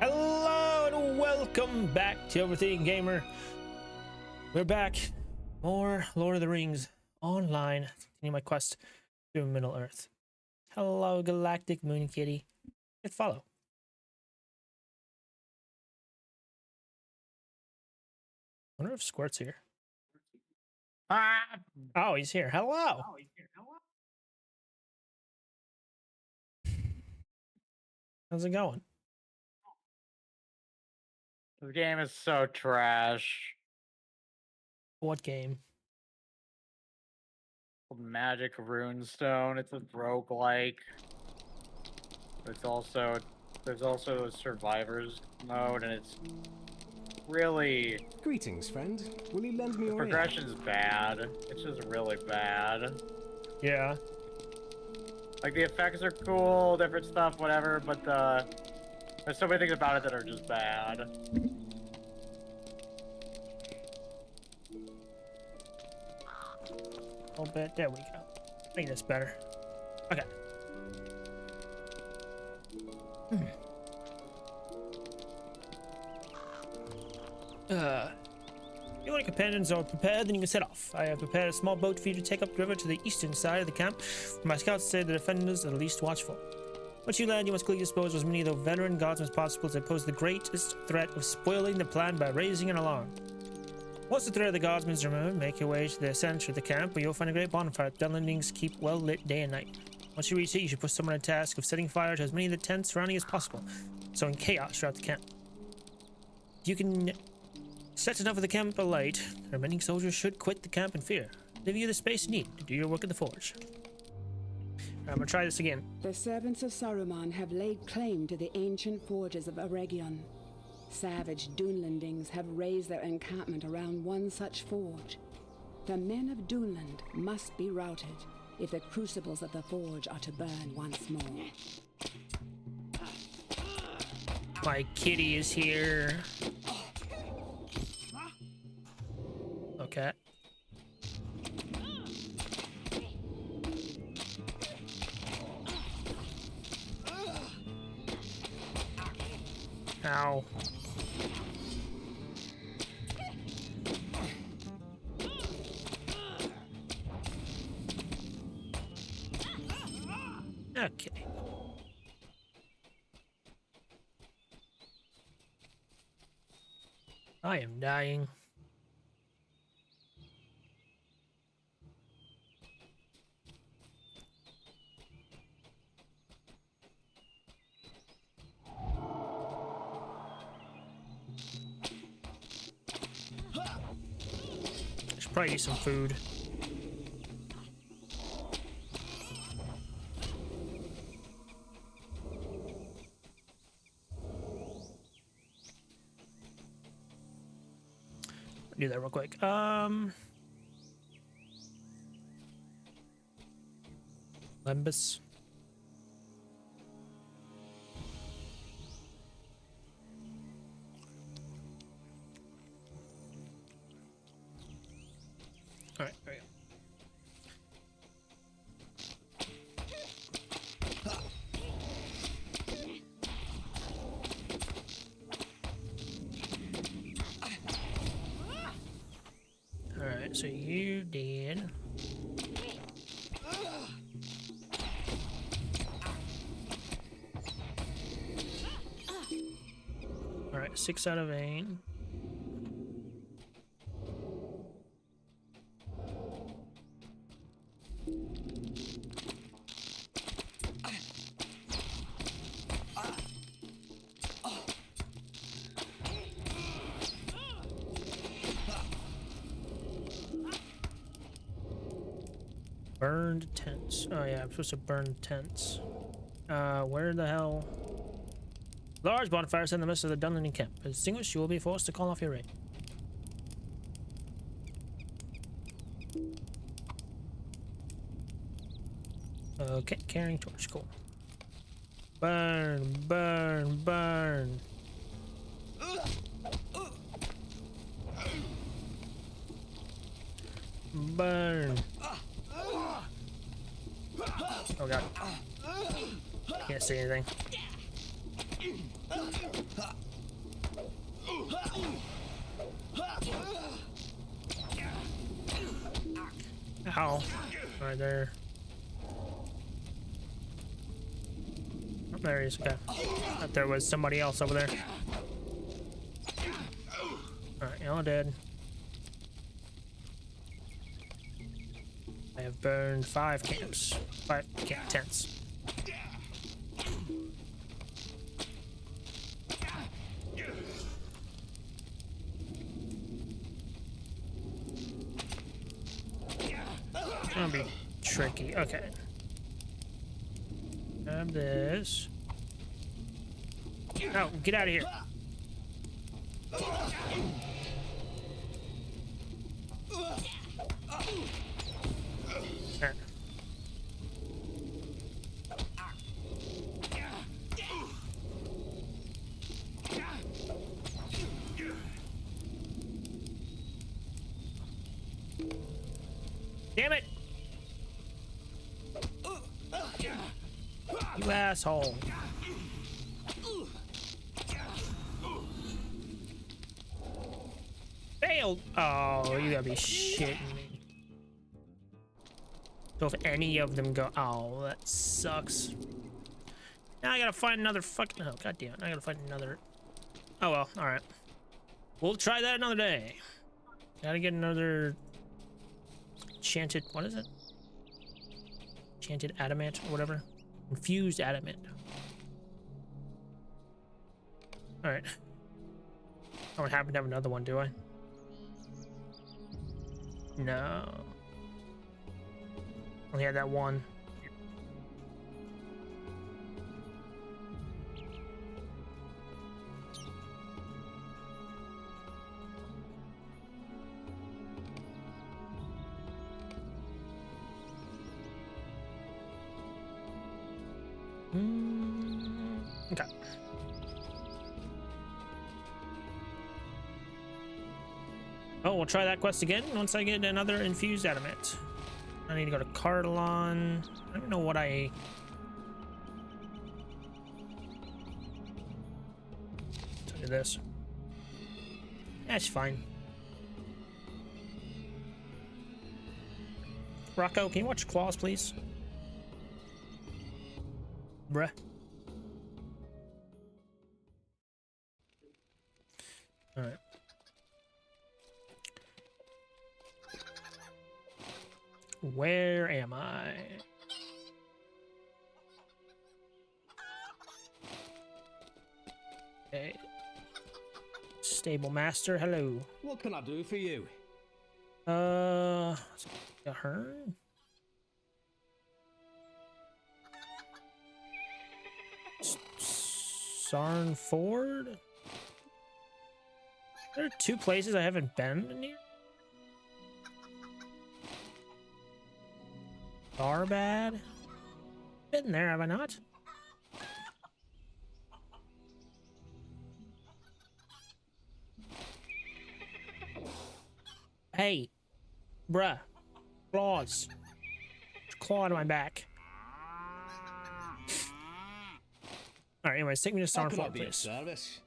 Hello and welcome back to Overthinking Gamer. We're back. More Lord of the Rings online. Continue my quest through Middle Earth. Hello, Galactic Moon Kitty. Hit follow. I wonder if Squirt's here. Oh, he's here. Hello. How's it going? This game is so trash. What game? Magic Runestone. It's a roguelike. There's also a survivors mode, and it's really Greetings, friend. Will you lend me the your ear? progression's bad. It's just really bad. Yeah. Like the effects are cool, different stuff, whatever, but there's so many things about it that are just bad. A little bit. There we go. I think that's better. Okay. You and your companions are prepared, then you can set off. I have prepared a small boat for you to take up the river to the eastern side of the camp. My scouts say the defenders are the least watchful. Once you land, you must quickly dispose of as many of the veteran guardsmen as possible to pose the greatest threat of spoiling the plan by raising an alarm. Once the threat of the guardsmen is removed, make your way to the center of the camp, where you'll find a great bonfire that dunlendings keep well lit day and night. Once you reach it, you should put someone on a task of setting fire to as many of the tents surrounding as possible, sowing chaos throughout the camp. You can set enough of the camp alight. The remaining soldiers should quit the camp in fear, leaving you the space you need to do your work at the forge. I'm gonna try this again. The servants of Saruman have laid claim to the ancient forges of Eregion. Savage Dunlendings have raised their encampment around one such forge. The men of Dunland must be routed if the crucibles of the forge are to burn once more. My kitty is here. Okay. Ow. Okay. I am dying. I should probably eat some food. Do that real quick. Lembus. All right, there we go. Alright, so you did. Alright, 6 out of 8. Burned tents. Oh yeah, I'm supposed to burn tents. Where the hell? Large bonfire set in the midst of the Dunlending camp. Extinguished, you will be forced to call off your raid. Okay, carrying torch, cool. Burn, burn, burn. Burn. Oh god. Can't see anything. Ow. Right there. Oh, there he is. Okay. Thought there was somebody else over there. Alright, y'all dead. I have burned 5 camps. 5 camp tents. It's gonna be tricky. Okay. Grab this. No, get out of here. There. Damn it! You asshole. Failed! Oh, you gotta be shitting me. So if any of them go... Oh, that sucks. Now I gotta find another fucking... Oh, goddamn it. I gotta find another... Oh, well. Alright. We'll try that another day. Gotta get another... Enchanted... What is it? Enchanted adamant or whatever. Infused adamant. Alright. I don't happen to have another one, do I? No. Only had that one. Okay. Oh, we'll try that quest again once I get another infused adamant. I need to go to Cardalon. I don't know what I... Do this. That's fine. Rocco, can you watch Claws, please? Bruh. Alright. Where am I? Okay. Stable master, hello. What can I do for you? Got her. Sarn Ford? There are 2 places I haven't been in here. Darbad? Been there, have I not? Hey, bruh, claws. Claw to my back. All right, anyways, take me to Sarn Ford, please. Service?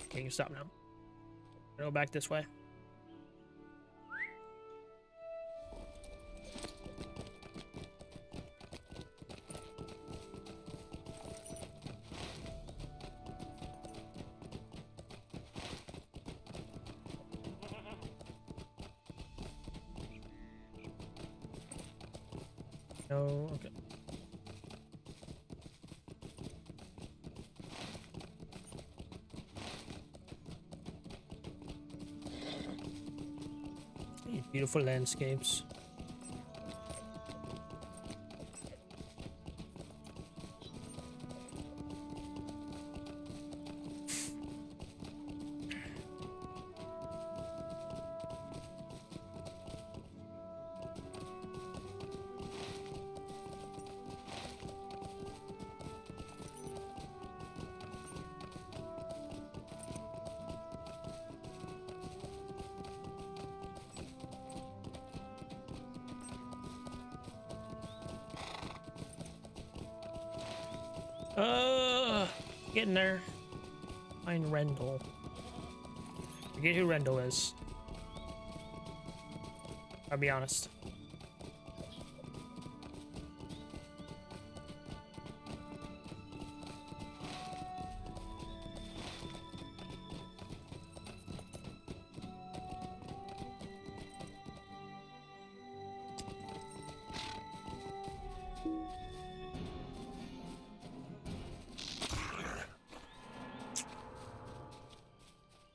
Okay, you can stop now. Go back this way. No, okay. Beautiful landscapes. Getting there. Find Rendell. Forget who Rendell is. I'll be honest.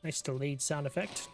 Nice delayed sound effect.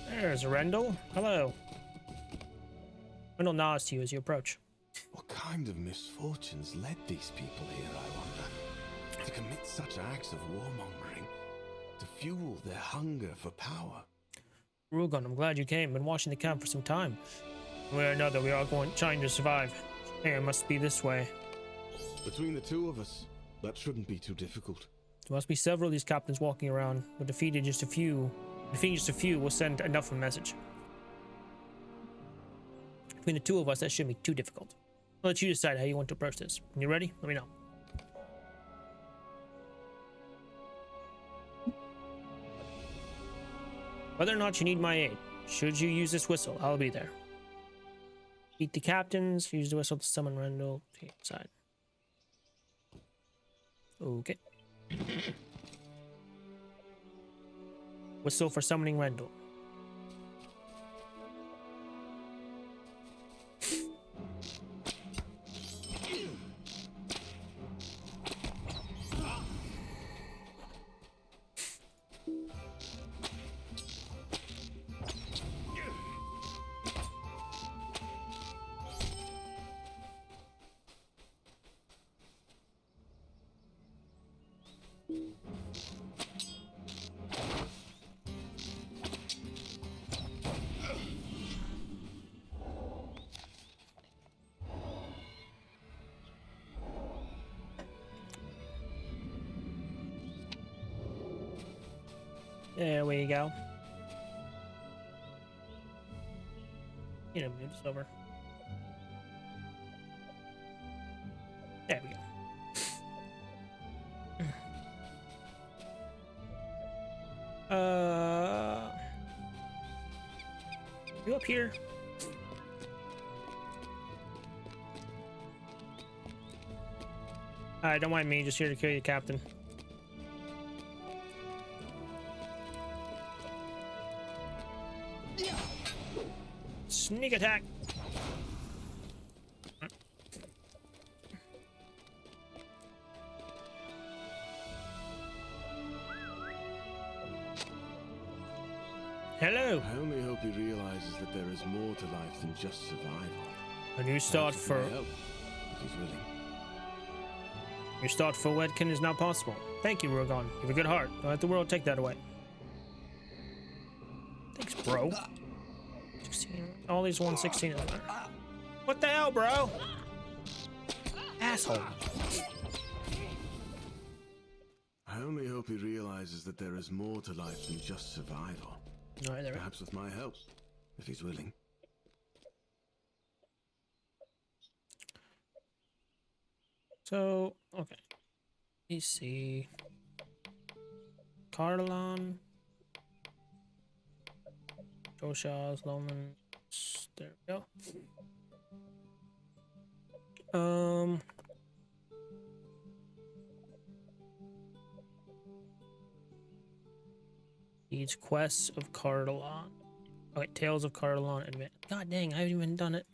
There's Rendell. Hello. Rendell nods to you as you approach. What kind of misfortunes led these people here, I wonder? To commit such acts of warmongering, to fuel their hunger for power. Rugon, I'm glad you came. Been watching the camp for some time. One way or another, we are trying to survive. Hey, it must be this way. Between the two of us, that shouldn't be too difficult. There must be several of these captains walking around. But defeating just a few will send enough of a message. Between the two of us, that shouldn't be too difficult. I'll let you decide how you want to approach this. When you're ready, let me know. Whether or not you need my aid, should you use this whistle, I'll be there. Beat the captains, use the whistle to summon Rendell. Take inside. Okay. Whistle for summoning Rendell. There we go. You know, move this over. There we go. You up here? Alright, don't mind me, just here to kill you, Captain. Sneak attack. Hello. I only hope he realizes that there is more to life than just survival. A new start for Help, if he's willing. your start for Wedkin is now possible. Thank you, Rugon. You have a good heart. Don't let the world take that away. Thanks, bro. 16. All these 116 are there. What the hell, bro? Asshole. I only hope he realizes that there is more to life than just survival. All right, there. Perhaps with my help, if he's willing. So, okay. Let's see. Carlon. Joshas, Loman. There we go. Needs quests of Cardalon. Oh, wait, Tales of Cardalon Advance. God dang, I haven't even done it.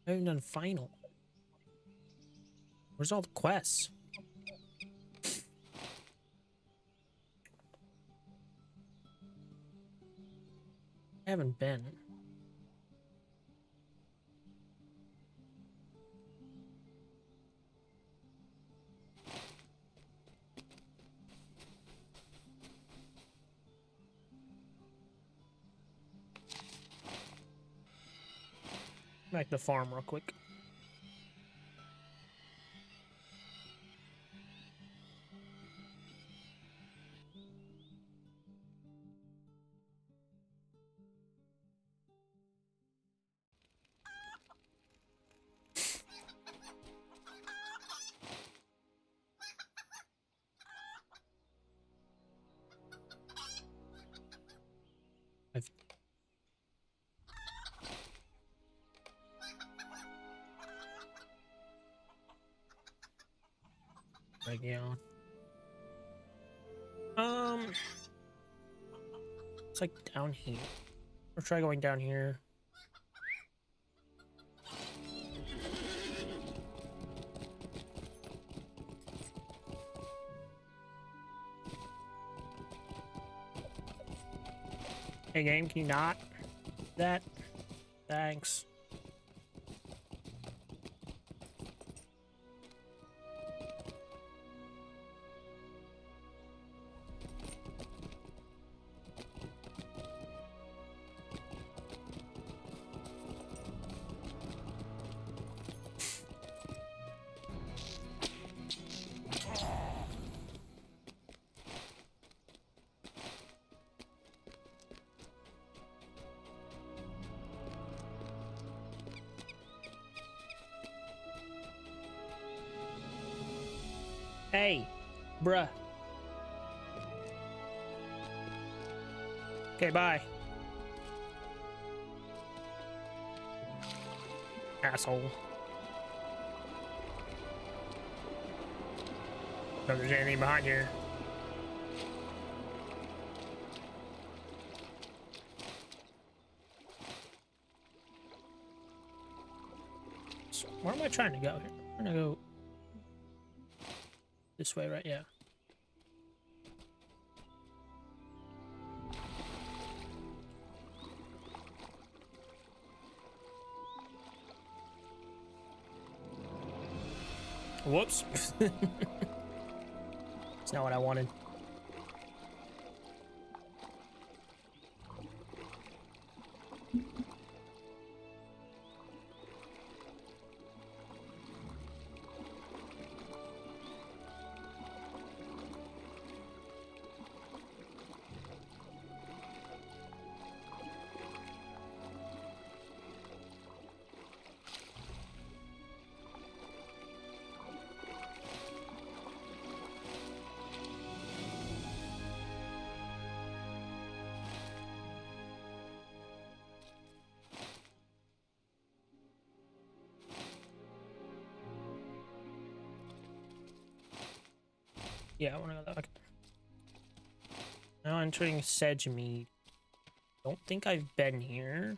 I haven't done final. Where's all the quests? haven't been. Back to the farm real quick. I've... Like, yeah. It's like down here. Or try going down here. Hey game, can you not? That? Thanks. Hey, bruh. Okay, bye. Asshole. Don't there's anything behind here. So where am I trying to go here? I'm gonna go this way, right? Yeah. Whoops. It's not what I wanted. Yeah, I want to go that way. Now entering Sedgemead. Don't think I've been here.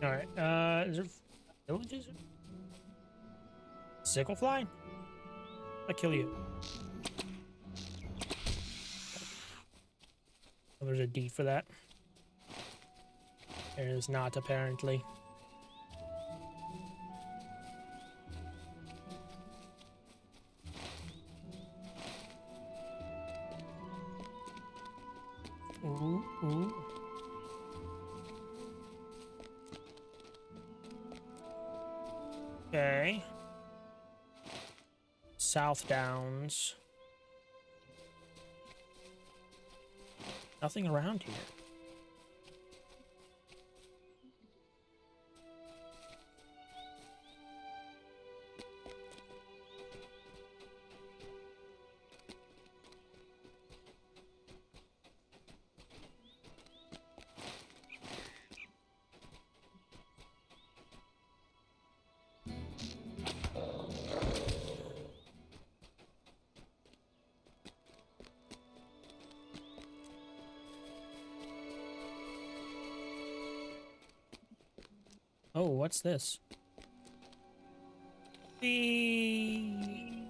Alright, is there villages? Sicklefly? I kill you. Oh, there's a D for that. There is not, apparently. Ooh, ooh. Okay. South Downs. Nothing around here. Oh, what's this? Whee!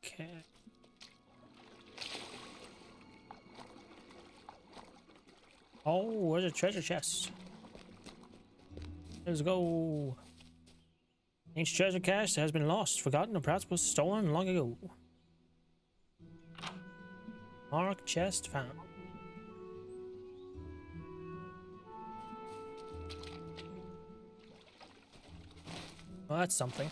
Okay. Oh, where's a treasure chest? Let's go. Ancient treasure cache has been lost, forgotten, or perhaps was stolen long ago. Mark chest found. Well, that's something.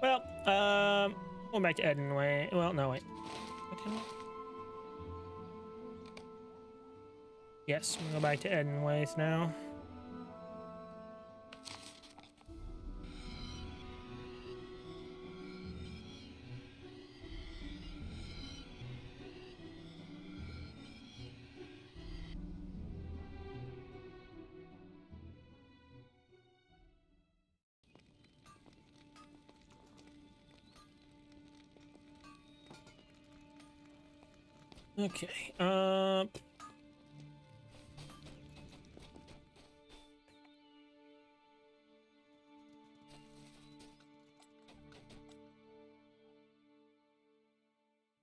Well, we'll back to Edenway. Well, no, wait. Yes, we'll go back to Edenways now. Okay,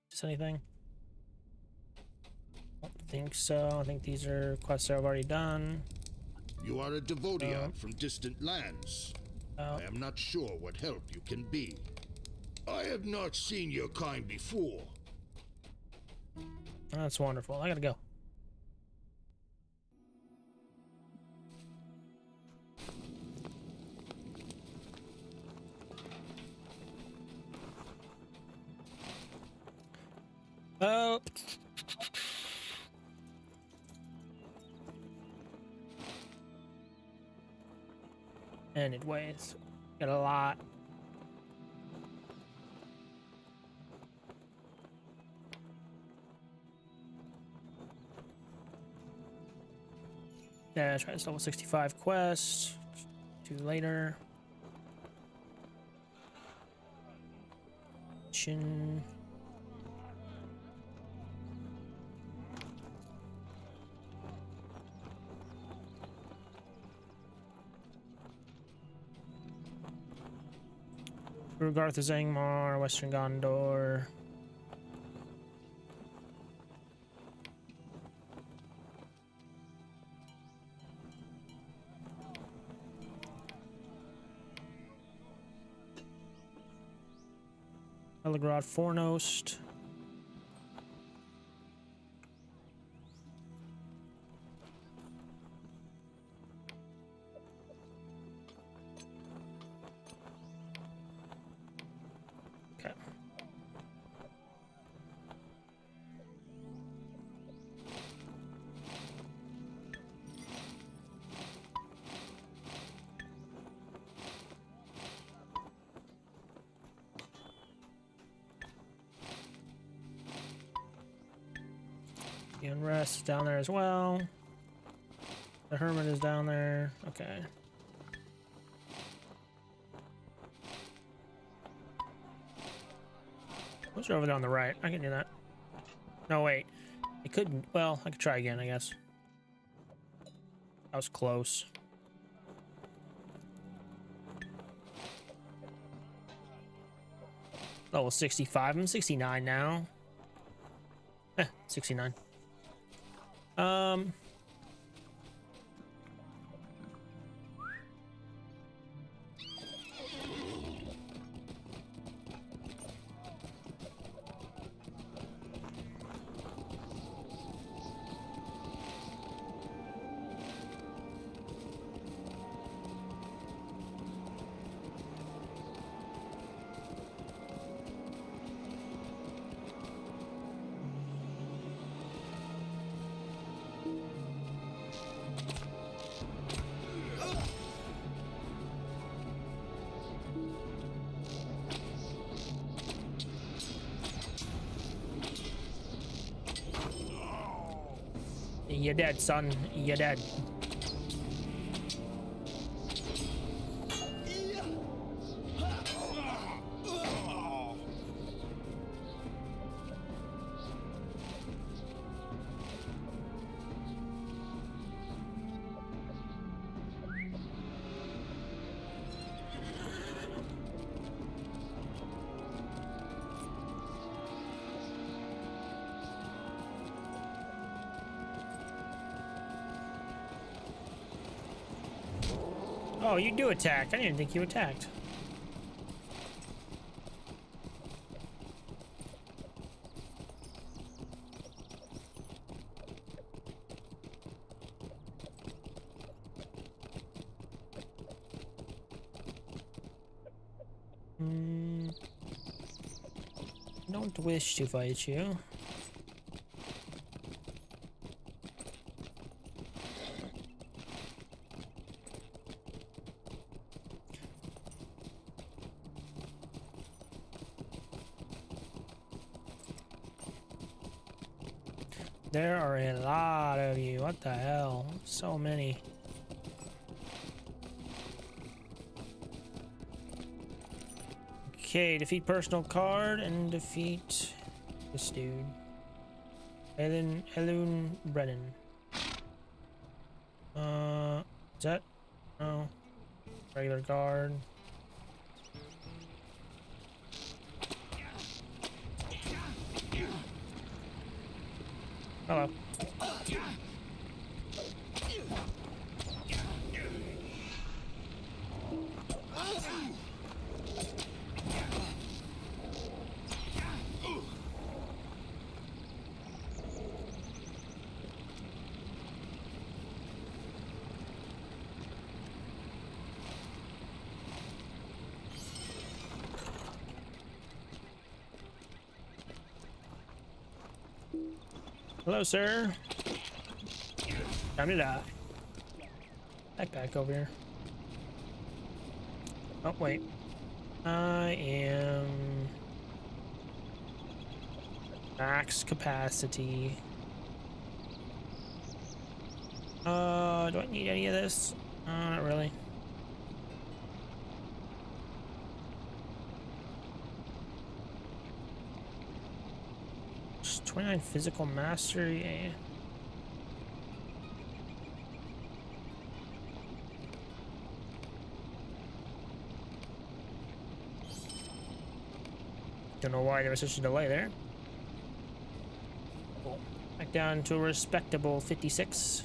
just anything? I don't think so. I think these are quests I've already done. You are a Devodian from distant lands. I am not sure what help you can be. I have not seen your kind before. That's wonderful. I gotta go. Oh. And it weighs. Got a lot. Yeah, try this level 65 quest. Do later. Chin. Rugarth of Zangmar, Western Gondor. Eligrod Fornost. Okay. The Unrest is down there as well. The Hermit is down there. Okay. Those are over there on the right. I can do that. No, wait. I couldn't. Well, I could try again, I guess. That was close. Level 65. I'm 69 now. 69. You're dead, son. You're dead. Oh, you do attack. I didn't think you attacked. Don't wish to fight you. There are a lot of you. What the hell? So many. Okay, defeat personal card and defeat this dude. Elun Brennan. Is that? No. Regular guard. Hello. Hello, sir. Time to die. Back over here. Oh, wait. I am max capacity. Do I need any of this? Not really. Just 29 physical mastery. Eh. Don't know why there was such a delay there. Cool. Back down to a respectable 56.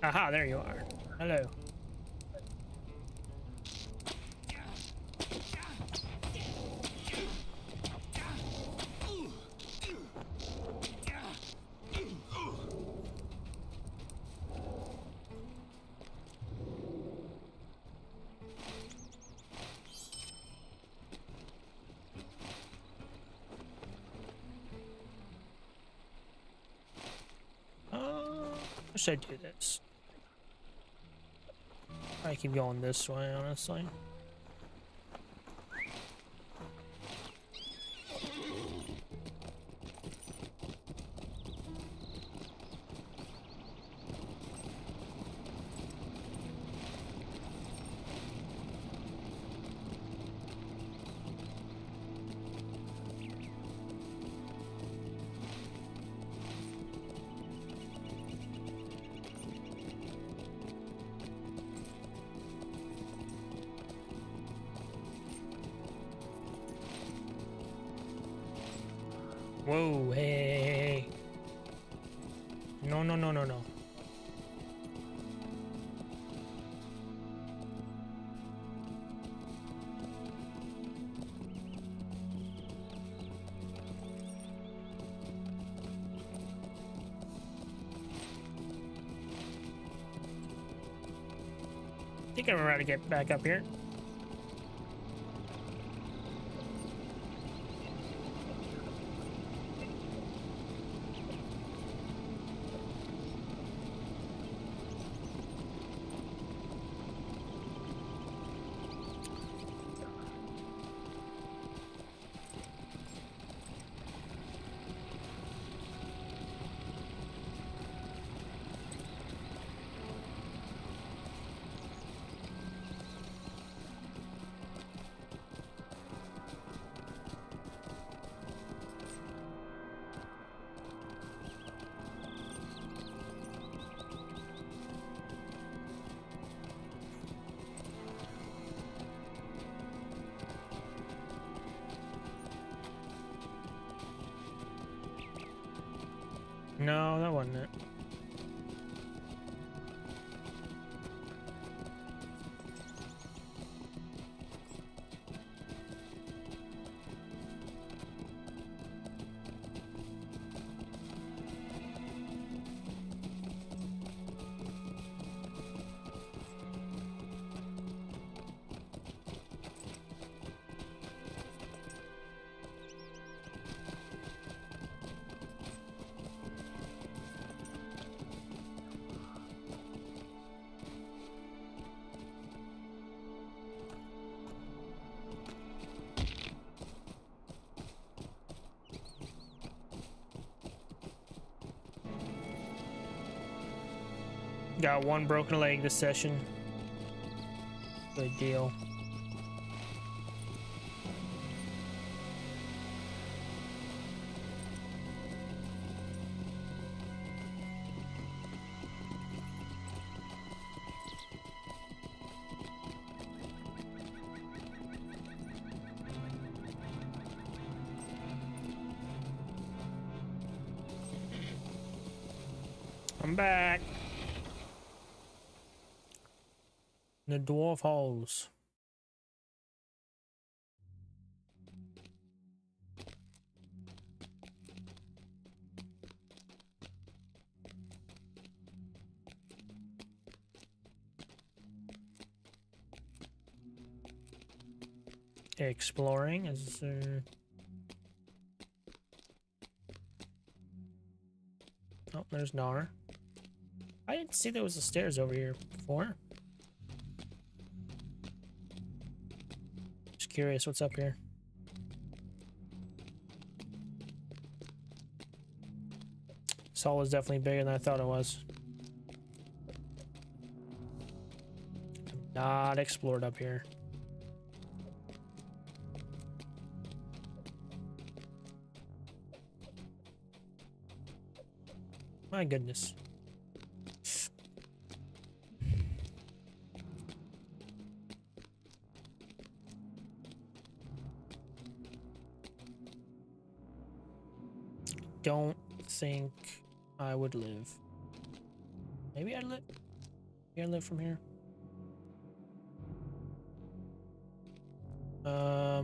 Aha, there you are. Hello. How should I do this? I keep going this way, honestly. Whoa, hey. No, no, no, no, no. I think I remember how to get back up here. No, that wasn't it. Got one broken leg this session. Good deal. I'm back. The dwarf halls. Exploring is oh, there's Nar. I didn't see there was a stairs over here before. Just curious what's up here. This hall is definitely bigger than I thought it was. Not explored up here. My goodness. Don't think I would live. Maybe I'd live. Maybe I'd live from here. I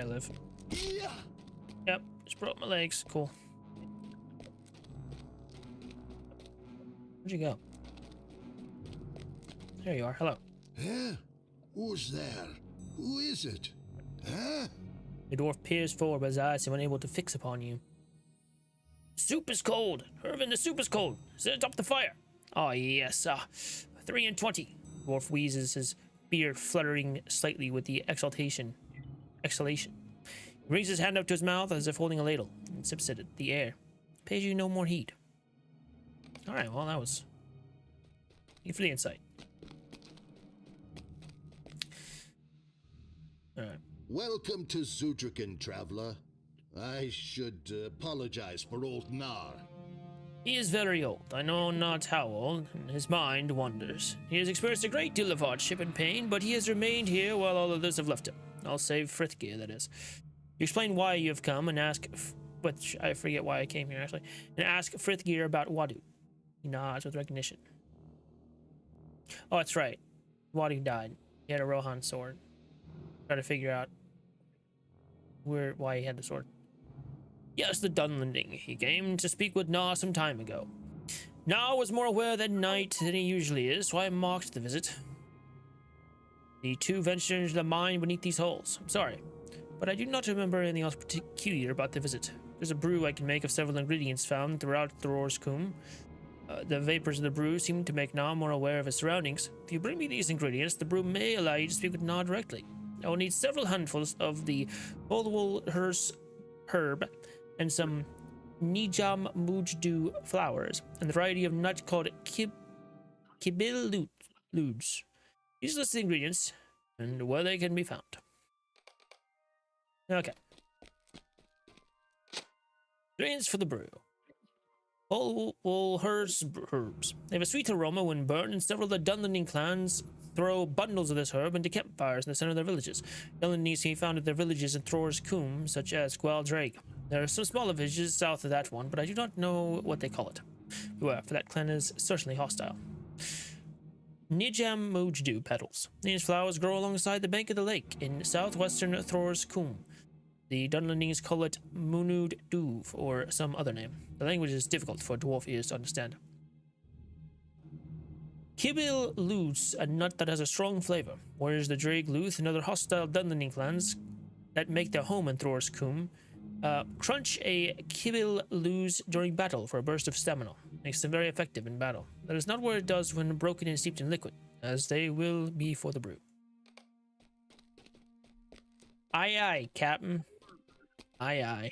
live. Yep, just broke my legs. Cool. Where'd you go? There you are. Hello. Huh? Who's there? Who is it? Huh? The dwarf peers forward, but his eyes seem unable to fix upon you. Soup is cold. Irvin, the soup is cold. Set it up the fire. Oh, yes. 3 and 20. The dwarf wheezes, his beard fluttering slightly with the exhalation. He brings his hand up to his mouth as if holding a ladle and sips at it. The air pays you no more heed. All right, well, that was... Thank you for the insight. All right. Welcome to Zudrikan, traveler. I should apologize for old Nar. He is very old. I know not how old, and his mind wanders. He has experienced a great deal of hardship and pain, but he has remained here while all others have left him. I'll save Frithgeir, that is. You explain why you have come and ask, which I forget why I came here actually, and ask Frithgeir about Wadu. He nods with recognition. Oh, that's right. Wadu died. He had a Rohan sword. Try to figure out why he had the sword. Yes, the Dunlanding. He came to speak with Na some time ago. Na was more aware that night than he usually is, so I mocked the visit. The two ventured into the mine beneath these holes. I'm sorry, but I do not remember anything else peculiar about the visit. There's a brew I can make of several ingredients found throughout Thror's Combe. The vapors of the brew seem to make Na more aware of his surroundings. If you bring me these ingredients, the brew may allow you to speak with Na directly. I will need several handfuls of the Holwol herb and some Nijam Mujdu flowers, and the variety of nut called Kibil Ludes. These list the ingredients and where they can be found. Okay. Ingredients for the brew. Holwol herbs. They have a sweet aroma when burned, and several of the Dunlanding clans throw bundles of this herb into campfires in the center of their villages. Dunlandings can be found at their villages in Thror's Combe, such as Gwaldraig. There are some smaller villages south of that one, but I do not know what they call it. Beware, for that clan is certainly hostile. Nijam Mujdu petals. These flowers grow alongside the bank of the lake in southwestern Thror's Combe. The Dunlandings call it Munud Duv, or some other name. The language is difficult for dwarf ears to understand. Kibil Luth, a nut that has a strong flavor, whereas the Draig Luth and other hostile Dunlanding clans that make their home in Thror's Combe crunch a Kibil Luth during battle for a burst of stamina. Makes them very effective in battle. That is not what it does when broken and steeped in liquid, as they will be for the brew. Aye aye, Captain. Aye aye.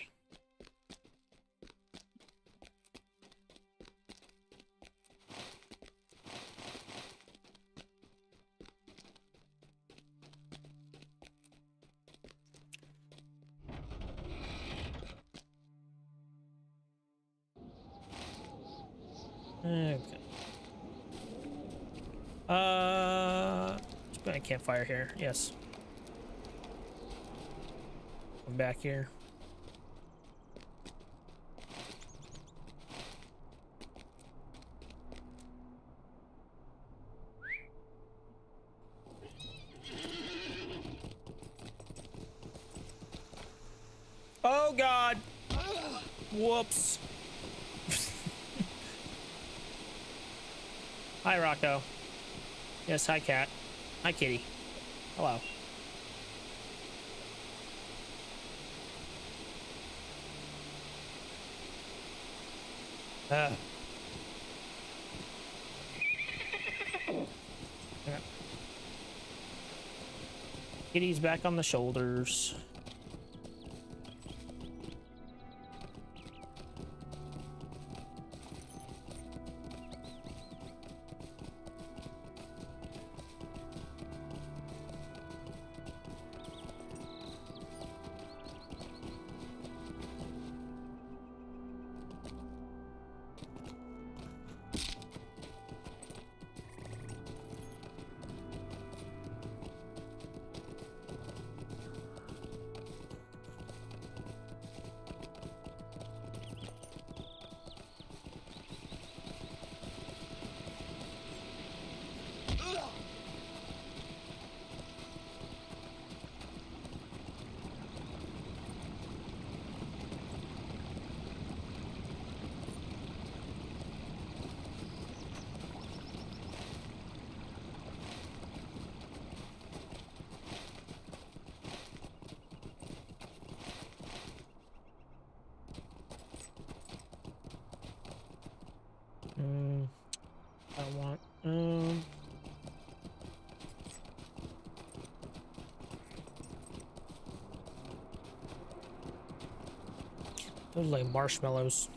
Okay. Let's put a campfire here. Yes. I'm back here. Oh God! Whoops. Hi, Rocco. Yes, hi, cat. Hi, kitty. Hello. Okay. Kitty's back on the shoulders. I want those are like marshmallows.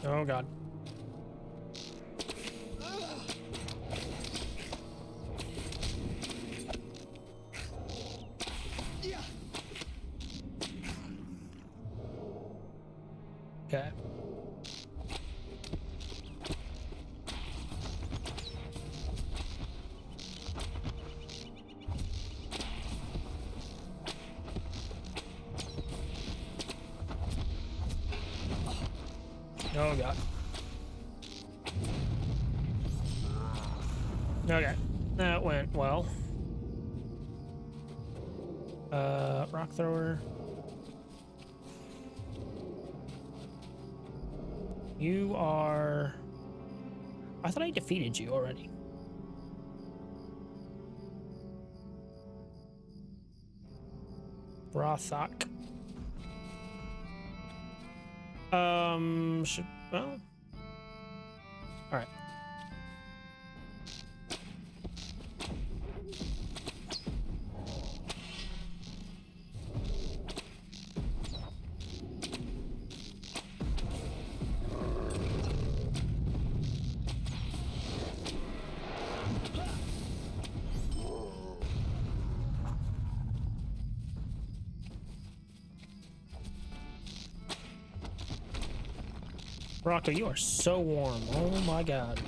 Oh god. Okay. Oh god. Okay, that went well. Rock thrower. You are... I thought I defeated you already. Brothok. Well... Alright. Rocco, you are so warm. Oh my god.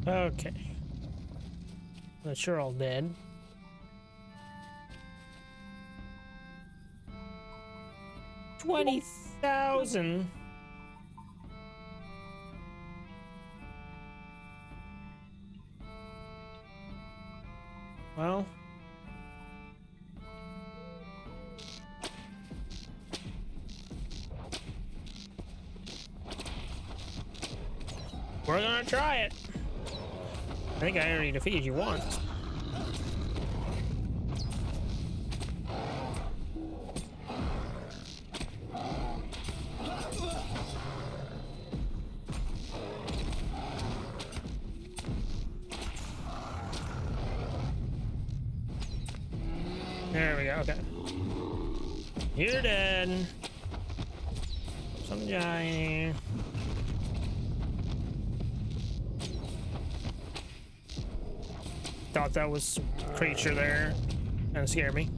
Okay. Well, sure, all dead. $20,000. Well. We're gonna try it. I think I already defeated you once. There we go, okay. You're dead. Some giant. Thought that was a creature there and scared me.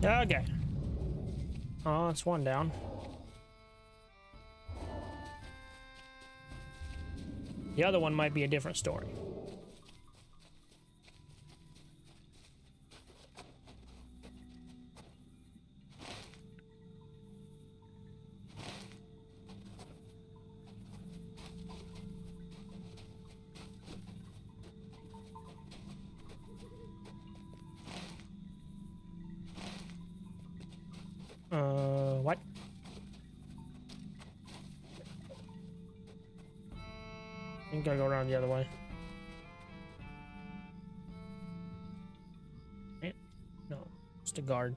Okay. Oh, it's one down. The other one might be a different story. What? I'm gonna go around the other way. Right? No, it's a guard.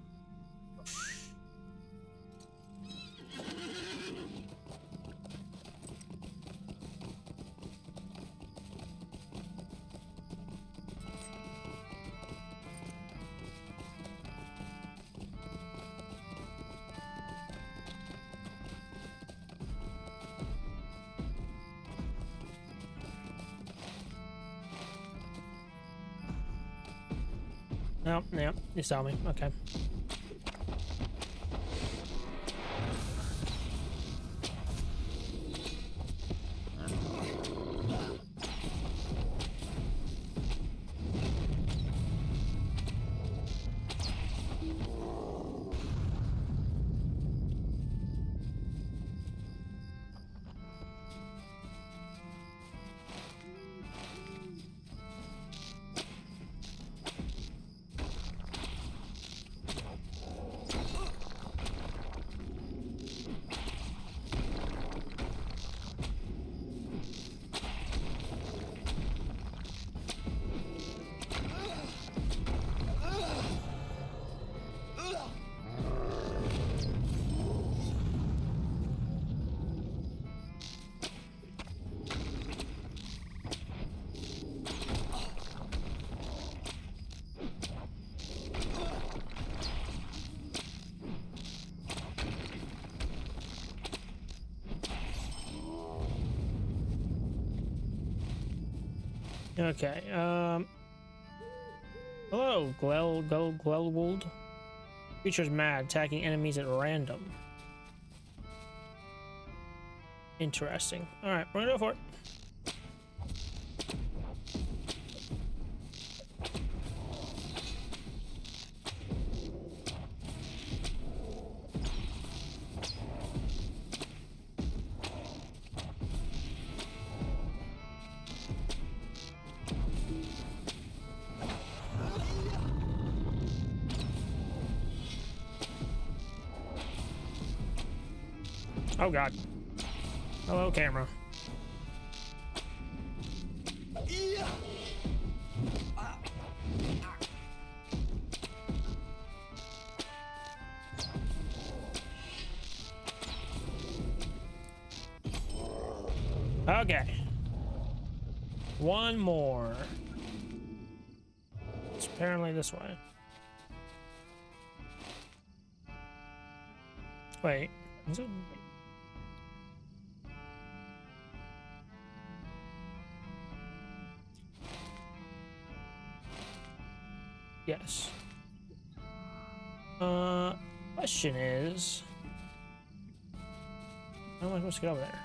No, no, you saw me. Okay. Okay. Hello, Glelwold. Creature's mad, attacking enemies at random. Interesting. All right, we're gonna go for it. Oh god. Hello, camera. Okay. One more. It's apparently this way. Wait. Is it? Yes. Question is, how am I supposed to get over there?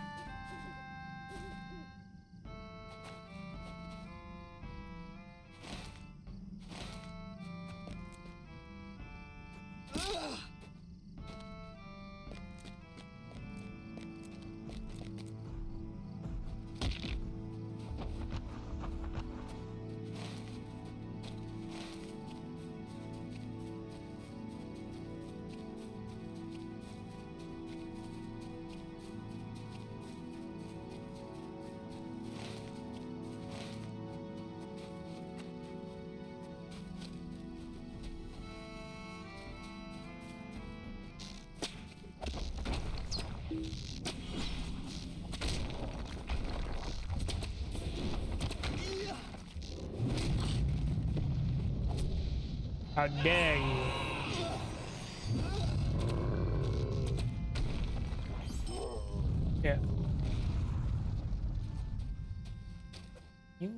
How dare you? Yeah. You.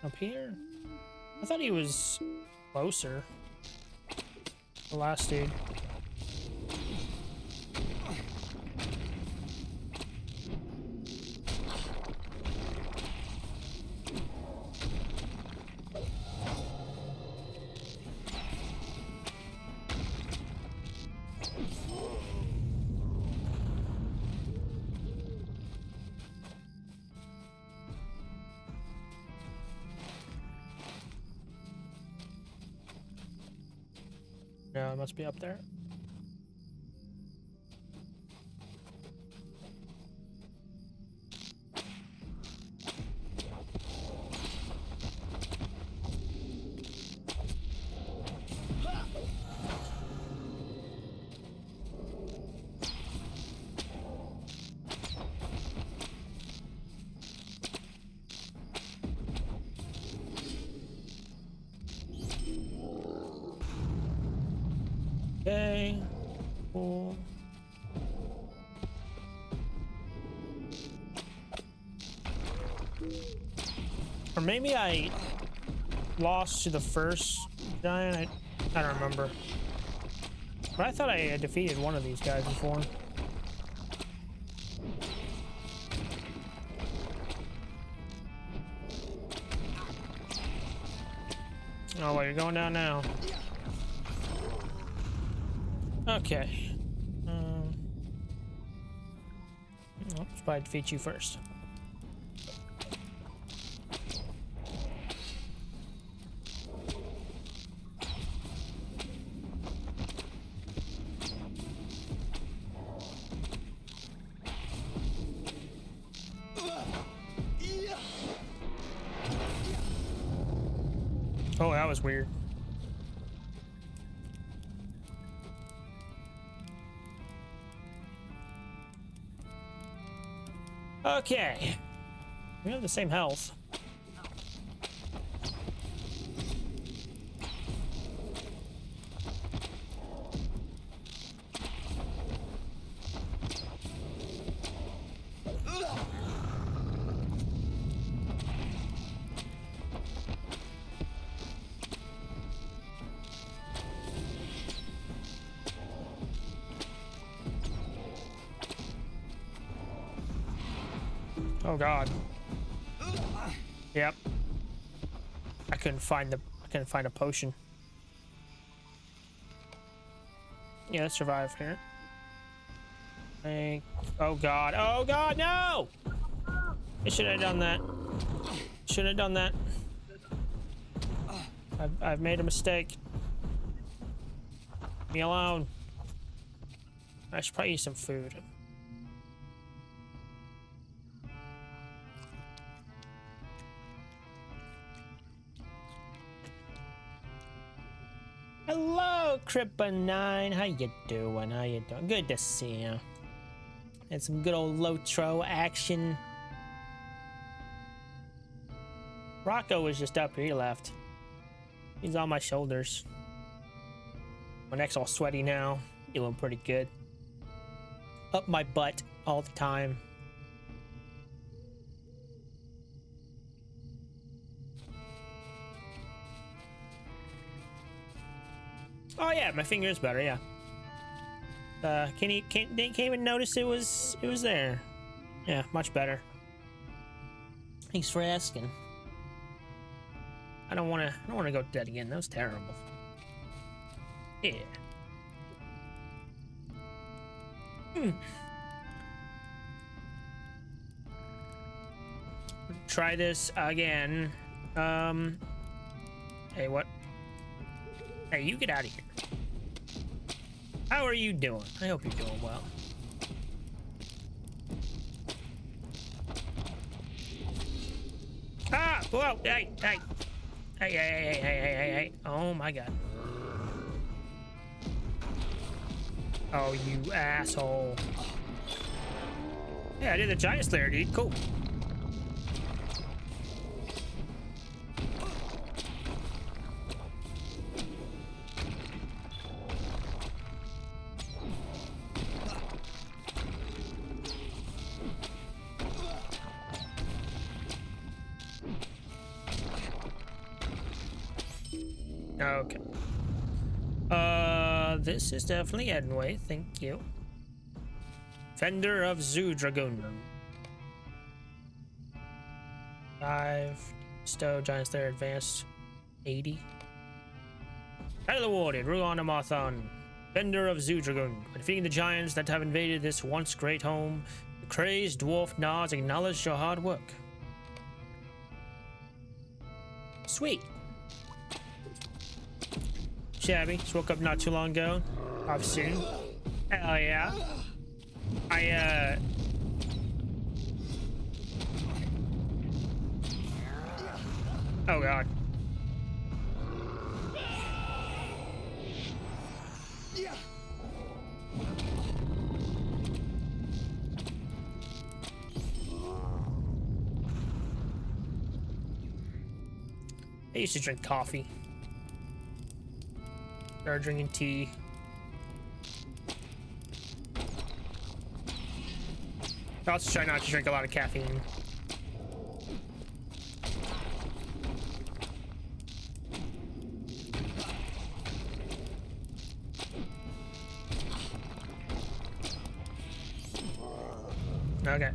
Up here? I thought he was closer. The last dude. Yeah, it must be up there. Okay, cool. Or maybe I lost to the first giant. I don't remember. But I thought I had defeated one of these guys before. Oh, well, you're going down now. Okay. I'll probably defeat you first. Oh, that was weird. Okay. We have the same health. Oh God. Yep. I couldn't find a potion. Yeah, let's survive here. Oh God. Oh God, no! I should have done that. Should have done that. I've made a mistake. Leave me alone. I should probably eat some food. Hello, Crippa9. How you doing? How you doing? Good to see you. Had some good old Lotro action. Rocco was just up here. He left. He's on my shoulders. My neck's all sweaty now. Feeling pretty good. Up my butt all the time. Oh yeah, my finger is better. Yeah. Can't even notice it was there. Yeah, much better. Thanks for asking. I don't wanna go to that again. That was terrible. Yeah. Try this again. Hey, what? Hey, you get out of here. How are you doing? I hope you're doing well. Ah! Whoa! Hey! Hey! Hey! Hey! Hey! Hey! Hey! Hey! Oh my God! Oh, you asshole! Yeah, I did the giant slayer, dude. Cool. Okay. This is definitely Edenway. Thank you. Fender of Zoodragoon. 5. Stow, Giant Slayer, Advanced. 80. Title awarded. Ruon Amathon. Fender of Zoodragoon. By defeating the giants that have invaded this once great home, the crazed dwarf nods acknowledge your hard work. Sweet. Shabby. Just woke up not too long ago. Off soon. Hell yeah. Oh God. I used to drink coffee. Started drinking tea. I also try not to drink a lot of caffeine. Okay.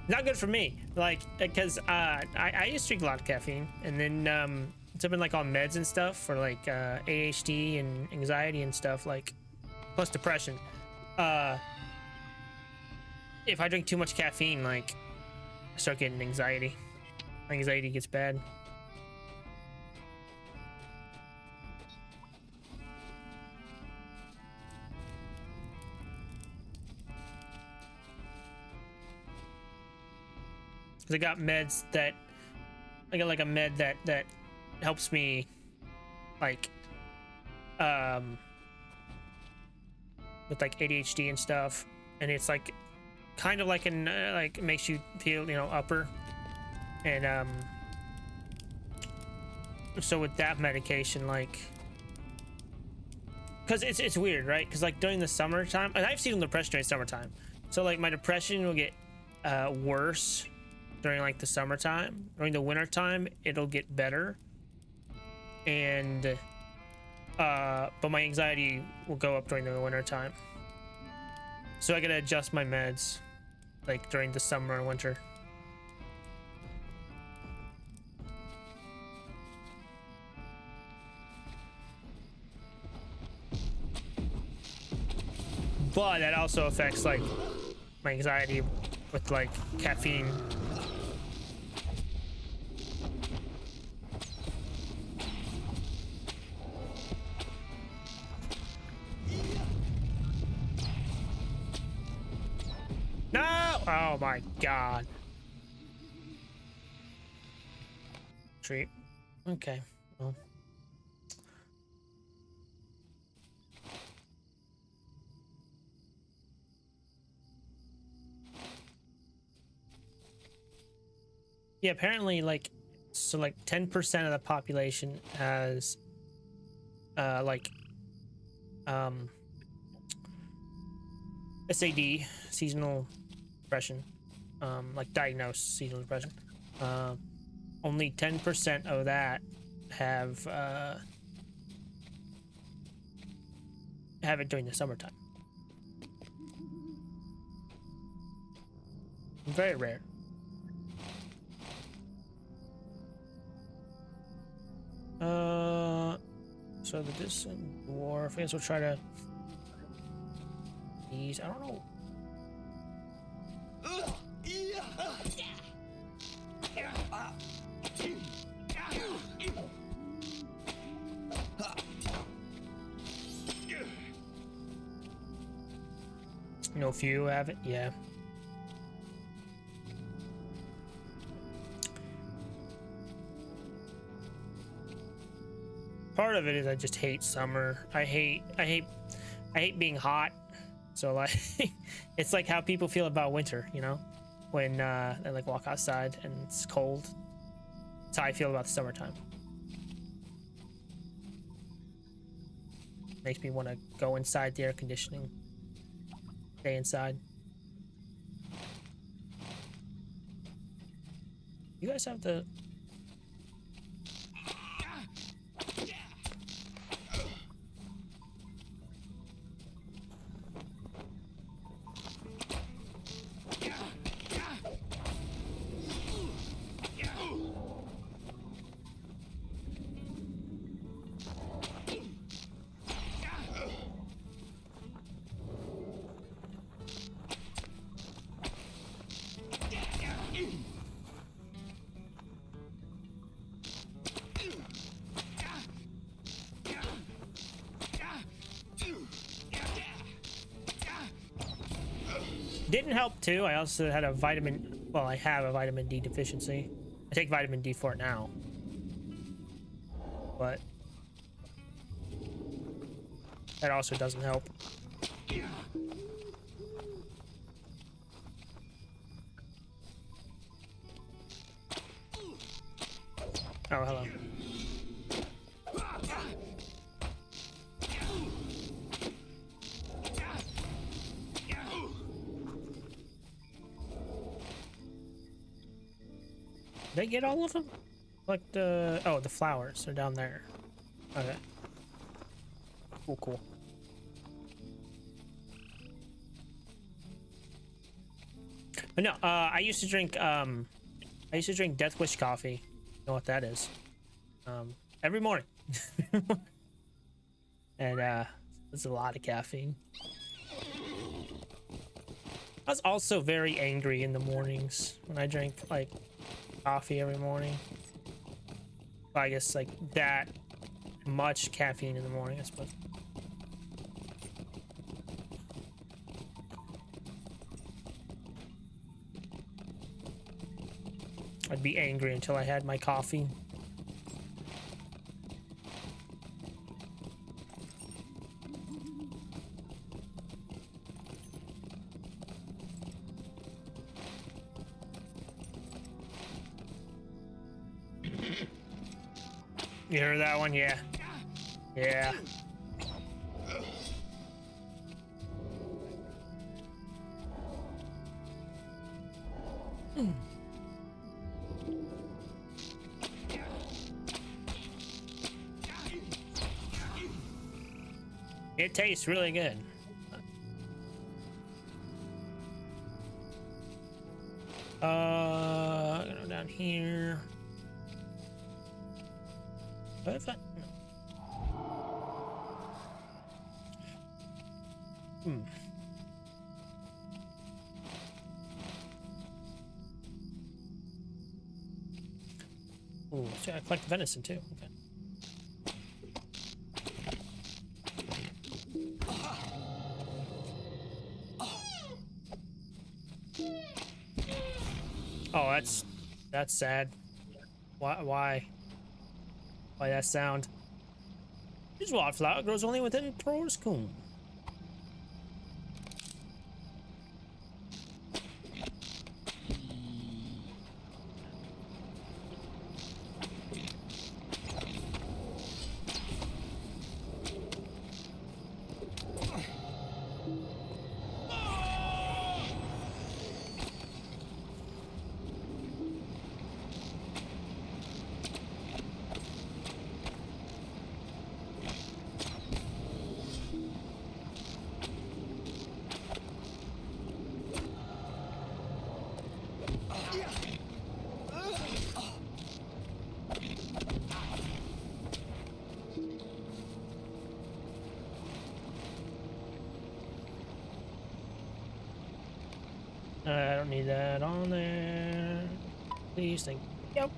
Not good for me, like, because I used to drink a lot of caffeine, and then so I've been like on meds and stuff for like ADHD and anxiety and stuff, like plus depression. If I drink too much caffeine, like I start getting anxiety. My anxiety gets bad. 'Cause I got meds that I got like a med that helps me like with like ADHD and stuff, and it's like kind of like an like makes you feel, you know, upper, and so with that medication, like, because it's weird, right? Because like during the summertime, and I've seen depression during summertime, so like my depression will get worse during like the summertime. During the wintertime it'll get better, and but my anxiety will go up during the wintertime, so I gotta adjust my meds like during the summer and winter. But that also affects like my anxiety with like caffeine. No! Oh my god. Treat. Okay. Well. Yeah, apparently like so like 10% of the population has like SAD, seasonal depression, like diagnosed seasonal depression. Only 10% of that have it during the summertime. Very rare. So the distant dwarf, I guess we'll try to these, I don't know. No few have it, yeah. Part of it is I just hate summer. I hate being hot. So like it's like how people feel about winter, you know, when they like walk outside and it's cold. That's how I feel about the summertime. Makes me want to go inside the air conditioning, stay inside. You guys have the didn't help too. I also had a vitamin, well, I have a vitamin D deficiency. I take vitamin D for it now, but that also doesn't help. Oh, hello. Did I get all of them? Like the... Oh, the flowers are down there. Okay. Cool, cool. But no, I used to drink Death Wish coffee. You know what that is? Every morning. And it's a lot of caffeine. I was also very angry in the mornings when I drank like coffee every morning. I guess like that much caffeine in the morning, I suppose. I'd be angry until I had my coffee. You heard that one? Yeah. Yeah. It tastes really good. Go down here. What if I... Hmm. Ooh, so I collect venison too. Okay. Oh, that's sad. Why that sound? This wildflower grows only within Thor's Comb. I don't need that on there. Please, thank you. Yep.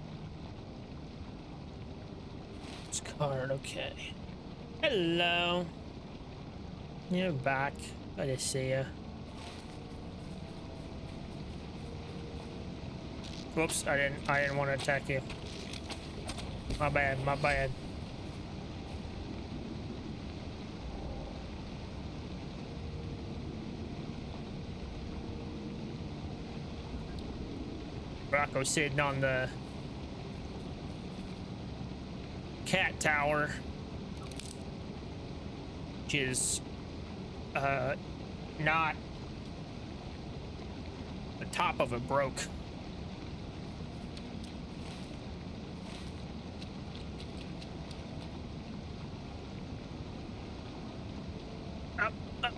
This card, okay. Hello. You're back. I just see ya. Whoops, I didn't want to attack you. My bad, my bad. Rocco's sitting on the cat tower, which is not the top of it broke. Up, up.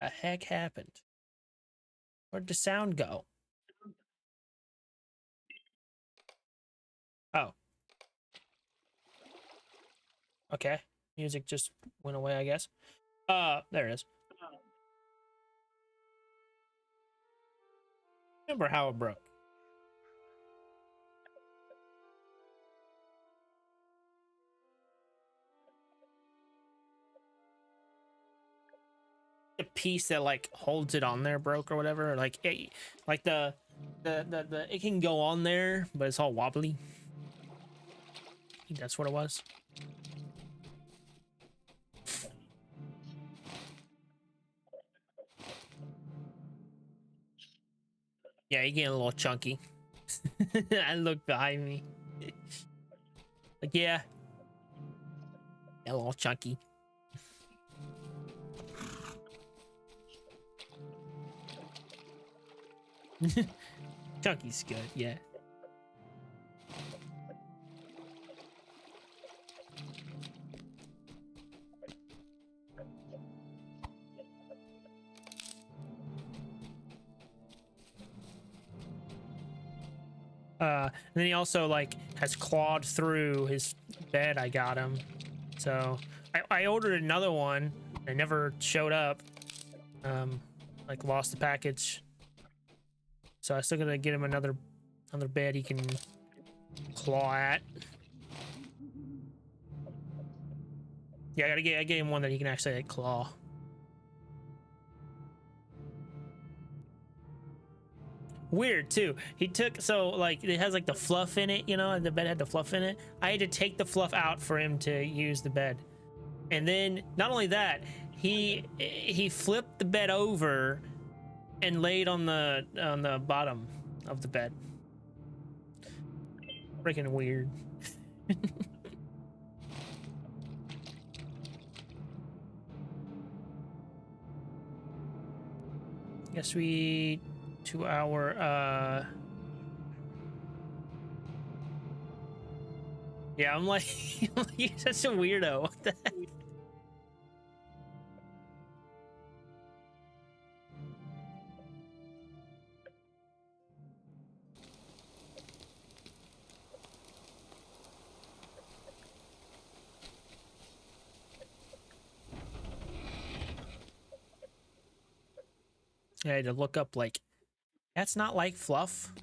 The heck happened? Where'd the sound go? Oh. Okay. Music just went away, I guess. There it is. Remember how it broke. The piece that like holds it on there broke or whatever. Like it, like the it can go on there, but it's all wobbly. I think that's what it was. Yeah, you're getting a little chunky. I look behind me. Like, yeah. A little chunky. Chunky's good, yeah. And then he also like has clawed through his bed. I got him, so I ordered another one. It never showed up. Like lost the package. So I still gotta get him another bed he can claw at. Yeah, I get him one that he can actually like, claw. weird too. He took, so like it has like the fluff in it, you know, and the bed had the fluff in it. I had to take the fluff out for him to use the bed. And then not only that, he flipped the bed over and laid on the bottom of the bed. Freaking weird. Guess we to our yeah, I'm like you're such a weirdo. What the heck? I had to look up, like, cats not like fluff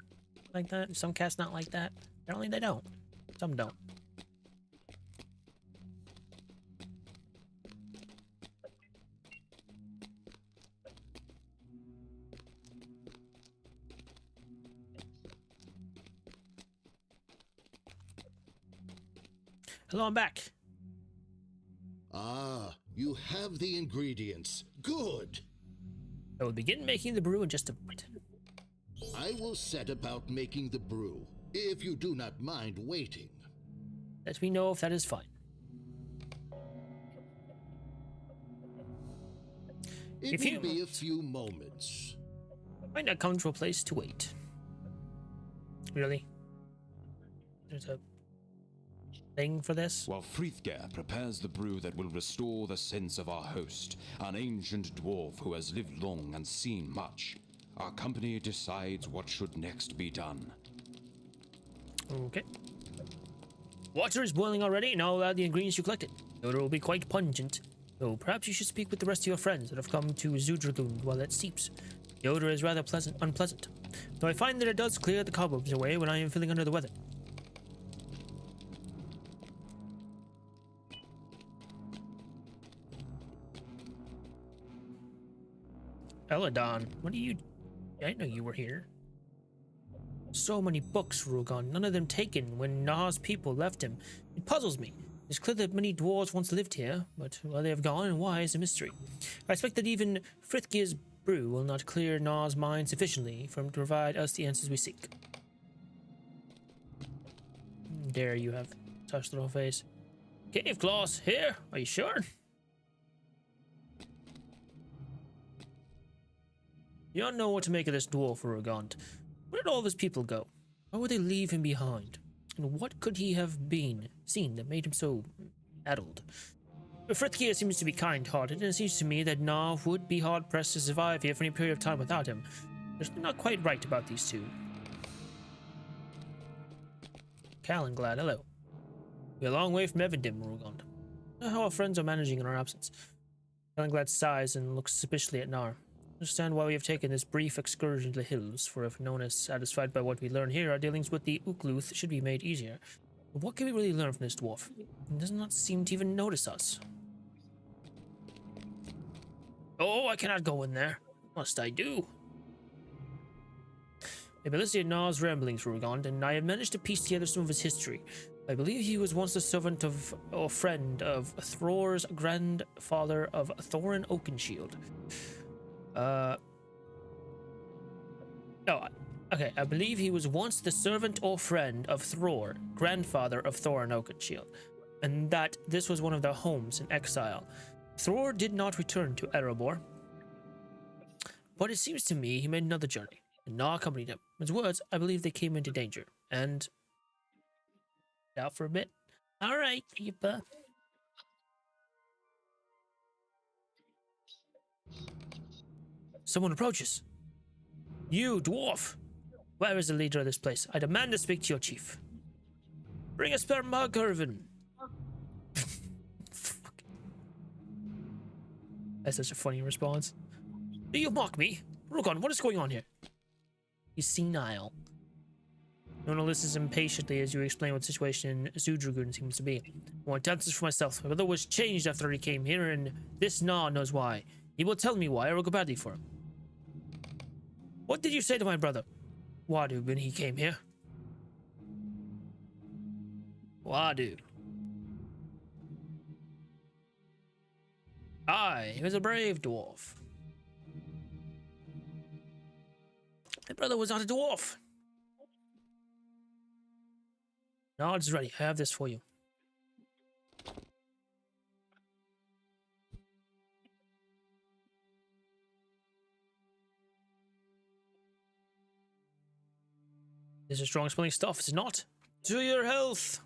like that. Some cats not like that. Apparently they don't. Some don't. Hello, I'm back. Ah, you have the ingredients. Good. I will begin making the brew in just a moment. I will set about making the brew, if you do not mind waiting. Let me know if that is fine. It will be a few moments. Find a comfortable place to wait. Really? There's a thing for this? While Frithger prepares the brew that will restore the sense of our host, an ancient dwarf who has lived long and seen much, our company decides what should next be done. Okay. Water is boiling already. Now add the ingredients you collected. The odor will be quite pungent. So perhaps you should speak with the rest of your friends that have come to Zudragoon while it steeps. The odor is rather unpleasant, though I find that it does clear the cobwebs away when I am feeling under the weather. Eladon, what are you... I didn't know you were here. So many books, Rugon, none of them taken when Na's people left him. It puzzles me. It's clear that many dwarves once lived here, but where they have gone and why is a mystery. I expect that even Frithgear's brew will not clear Na's mind sufficiently for him to provide us the answers we seek. Dare you have touched little face. Cave Claws, here? Are you sure? You don't know what to make of this dwarf, Urugant. Where did all of his people go? Why would they leave him behind? And what could he have seen that made him so addled? Frithgear seems to be kind-hearted, and it seems to me that Na would be hard-pressed to survive here for any period of time without him. There's not quite right about these two. Calenglad, hello. We're a long way from Evendim, Urugant. How our friends are managing in our absence. Calenglad sighs and looks suspiciously at Nar. Understand why we have taken this brief excursion to the hills, for if no one is satisfied by what we learn here, our dealings with the Ukluth should be made easier. But what can we really learn from this dwarf? He does not seem to even notice us. Oh, I cannot go in there. Must I do? I've been listening to Na's ramblings, Rugond, and I have managed to piece together some of his history. I believe he was once the servant of, or friend of, Thror's grandfather of Thorin Oakenshield. Okay, I believe he was once the servant or friend of Thror, grandfather of Thorin Oakenshield, and that this was one of their homes in exile. Thror did not return to Erebor, but it seems to me he made another journey, and Na accompanied him. In his words, I believe they came into danger, and... out for a bit. Alright, keeper. Someone approaches. You, dwarf! Where is the leader of this place? I demand to speak to your chief. Bring a spare mug, Irvin. That's such a funny response. Do you mock me? Rugon, what is going on here? He's senile. Nona listens impatiently as you explain what the situation in Zudragoon seems to be. I want answers for myself. My brother was changed after he came here, and this Na knows why. He will tell me why, I will go badly for him. What did you say to my brother? Wadu when he came here? Wadu. Aye, he was a brave dwarf. My brother was not a dwarf. Now it's ready. I have this for you. This is strong smelling stuff, is it not? To your health.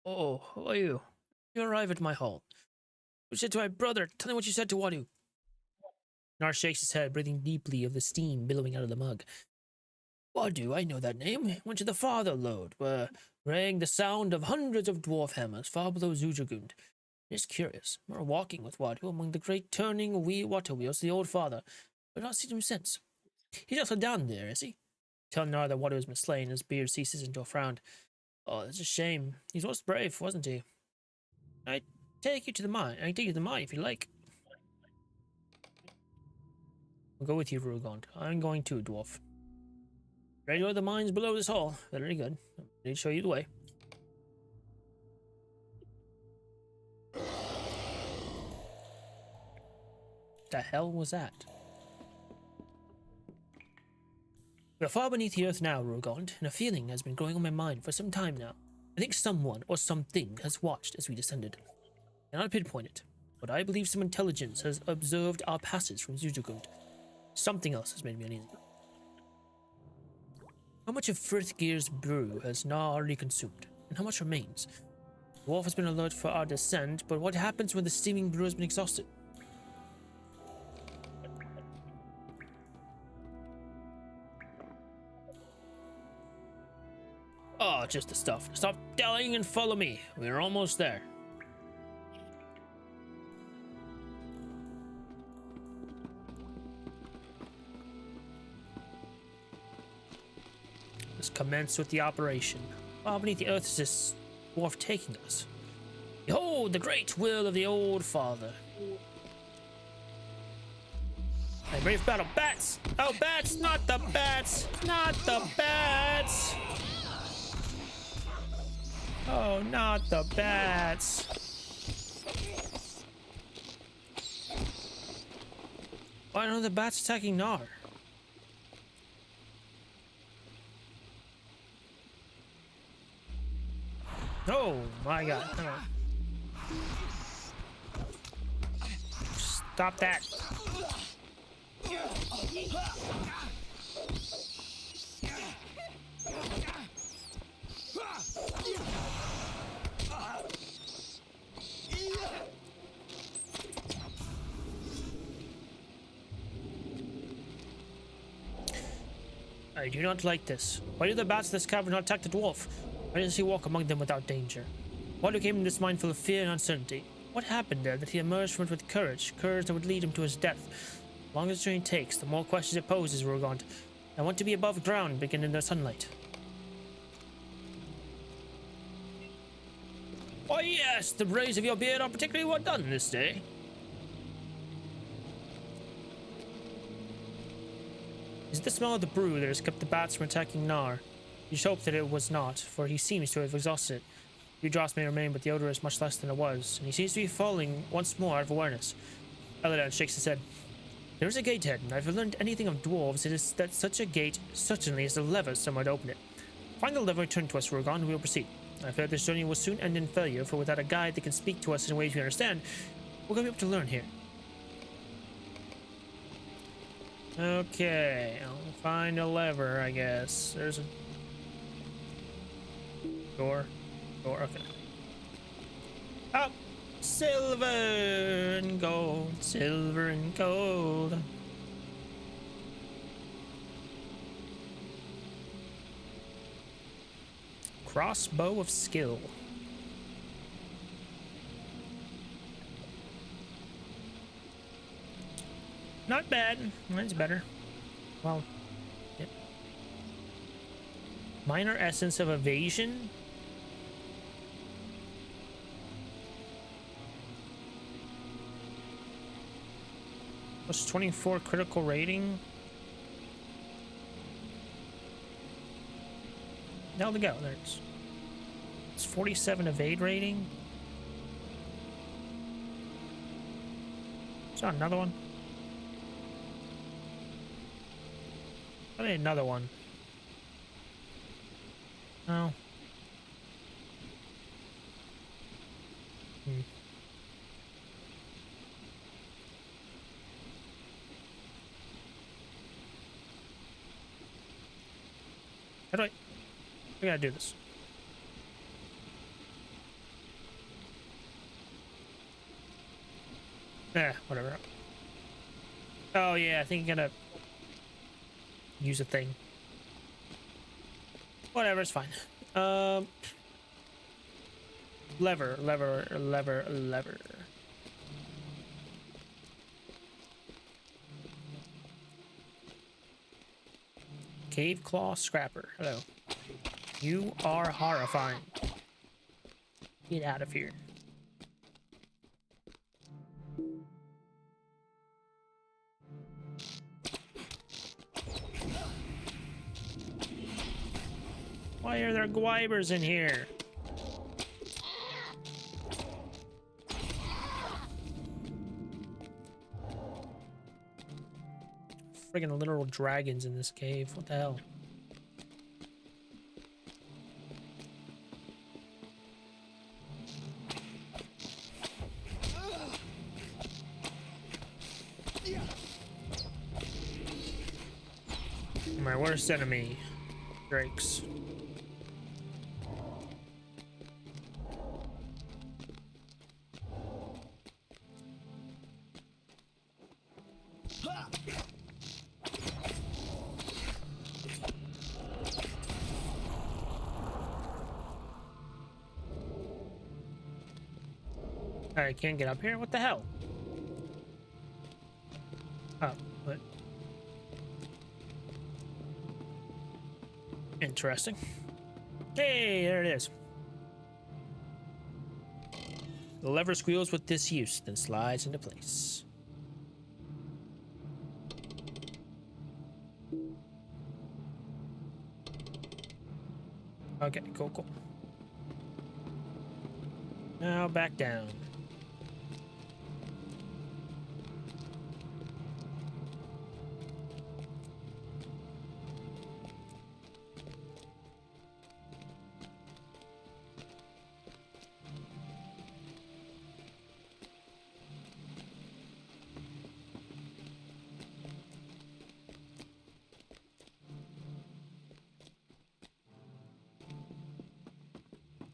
Oh, how are you? You arrive at my hall. You said to my brother, tell him what you said to Wadu. Nar shakes his head, breathing deeply of the steam billowing out of the mug. Wadu, I know that name. Went to the farther lode, where rang the sound of hundreds of dwarf hammers far below Zujagund. It's curious. We're walking with Wadu among the great turning wee water wheels of the old father. We've not seen him since. He's also down there, is he? Tell Nar that Wadu has been slain. His beard ceases into a frown. Oh, that's a shame. He's most brave, wasn't he? I take you to the mine. I can take you to the mine if you like. I'll go with you, Rugond. I'm going too, dwarf. Ready to go to the mines below this hall. Very good. I'm ready to show you the way. The hell was that? We are far beneath the earth now, Rugond, and a feeling has been growing on my mind for some time now. I think someone or something has watched as we descended. I cannot pinpoint it, but I believe some intelligence has observed our passage from Zujagund. Something else has made me uneasy. How much of Frithgear's brew has Nar already consumed, and how much remains? The dwarf has been alert for our descent, but what happens when the steaming brew has been exhausted? Oh, just the stuff. Stop dallying and follow me. We're almost there. Let's commence with the operation. Far beneath the earth is this dwarf taking us. Behold the great will of the old father. A brave battle. Bats! Oh, bats! Not the bats! Not the bats! Oh, not the bats. Why are the bats attacking Nar? Oh my god. Oh. Stop that. I do not like this. Why do the bats of this cavern not attack the dwarf? Why does he walk among them without danger? Why came in this mine full of fear and uncertainty? What happened there that he emerged from it with courage that would lead him to his death? The longer the journey takes, the more questions it poses, Rugond. I want to be above ground, begin in the sunlight. Why yes, the rays of your beard are particularly well done this day. Is it the smell of the brew that has kept the bats from attacking Nar? You should hope that it was not, for he seems to have exhausted it. A few drops may remain, but the odor is much less than it was, and he seems to be falling once more out of awareness. Eladan shakes his head. There is a gate ahead, and if I've learned anything of dwarves, it is that such a gate certainly is a lever somewhere to open it. Find the lever, turn to us, Rugon, and we will proceed. I fear this journey will soon end in failure, for without a guide that can speak to us in ways we understand, we're going to be able to learn here. Okay, I'll find a lever, I guess. There's a door, okay. Up! Silver and gold, silver and gold. Crossbow of skill. Not bad. Mine's better. Well, yeah. Minor essence of evasion. Plus 24 critical rating. Now to go. There it is. It's 47 evade rating. Is that another one? I need another one. No. How do I gotta do this. Whatever. Oh yeah, I think you gotta use a thing. Whatever, it's fine. Lever. Cave Claw Scrapper. Hello. You are horrifying. Get out of here. Why are there gwibers in here? Friggin' literal dragons in this cave. What the hell? My worst enemy, drakes. I can't get up here? What the hell? Oh, what? Interesting. Hey, there it is. The lever squeals with disuse, then slides into place. Okay, cool. Now back down.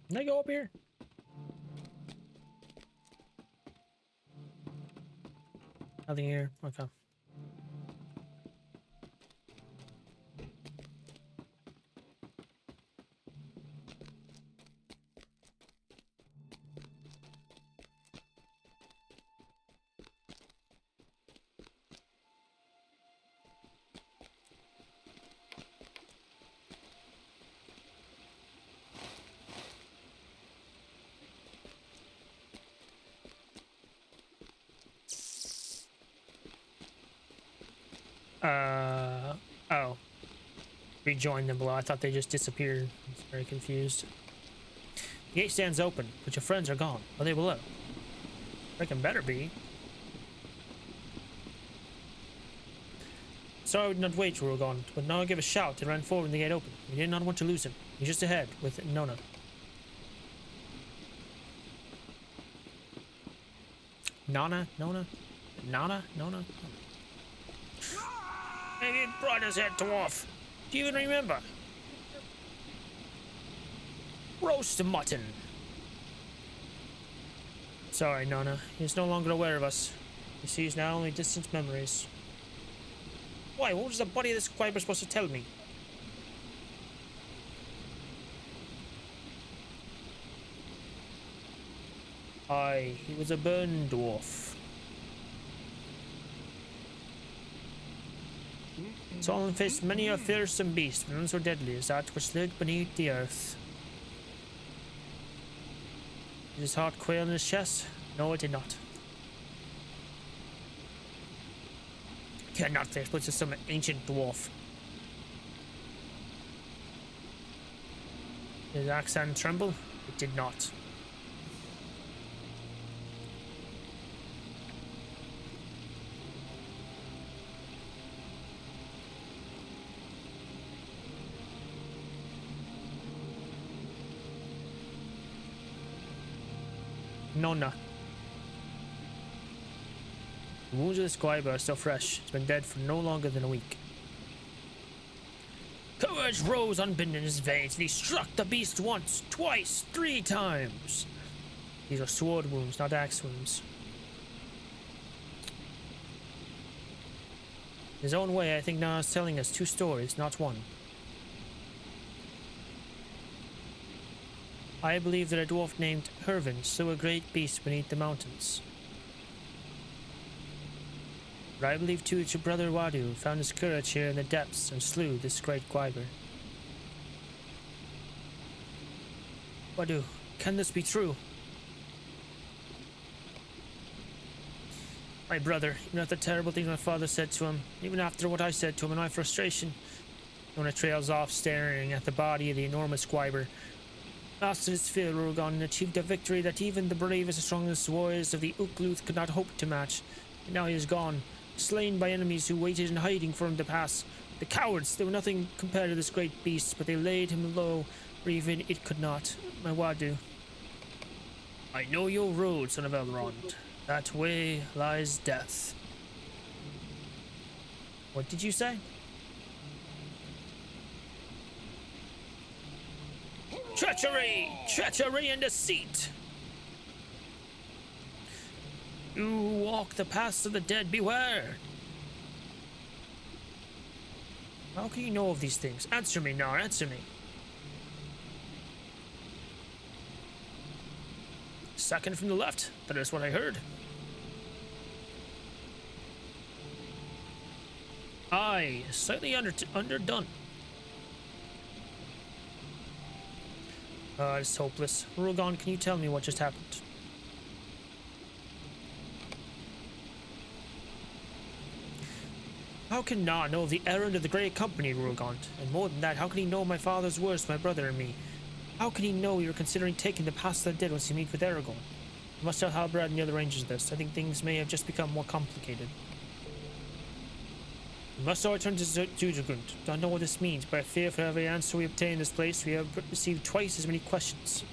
Can I go up here? Nothing here. Okay. Oh. Rejoin them below. I thought they just disappeared. I was very confused. The gate stands open, but your friends are gone. Are they below? Freaking better be. Sorry we did not wait till we were gone, but Nana gave a shout and ran forward when the gate opened. We did not want to lose him. He's just ahead with Nona. Nona? Maybe it brought his head dwarf. Do you even remember? Roast mutton. Sorry, Nona. He's no longer aware of us. He sees now only distant memories. Why? What was the body of this scribe supposed to tell me? Aye, he was a burn dwarf. Solon faced many a fearsome beast, but none so deadly as that which lurked beneath the earth. Did his heart quail in his chest? No, it did not. Cannot say it's some ancient dwarf. Did his accent tremble? It did not. Nonna. The wounds of the scribe are still fresh. It's been dead for no longer than a week. Courage rose unbidden in his veins, and he struck the beast once, twice, 3 times. These are sword wounds, not axe wounds. In his own way, I think Nana is telling us 2 stories, not one. I believe that a dwarf named Hervin slew a great beast beneath the mountains. But I believe too that your brother Wadu found his courage here in the depths and slew this great Gwyber. Wadu, can this be true? My brother, even after the terrible things my father said to him, even after what I said to him in my frustration, Nona trails off staring at the body of the enormous Gwyber. Mastered his fear, Urugon, and achieved a victory that even the bravest and strongest warriors of the Ukluth could not hope to match. And now he is gone, slain by enemies who waited in hiding for him to pass. The cowards, they were nothing compared to this great beast, but they laid him low, where even it could not. My Wadu. I know your road, son of Elrond. That way lies death. What did you say? Treachery! Treachery and deceit! You who walk the paths of the dead, beware! How can you know of these things? Answer me, Nar, answer me. Second from the left, that is what I heard. Aye, slightly underdone. It's hopeless. Urugon, can you tell me what just happened? How can Na know the errand of the Grey Company, Urugon? And more than that, how can he know my father's words to my brother and me? How can he know you're considering taking the path of the dead once you meet with Aragorn? You must tell Halbrad and the other rangers this. I think things may have just become more complicated. We must all return to Zudragrund. Don't know what this means, but I fear for every answer we obtain in this place, we have received twice as many questions.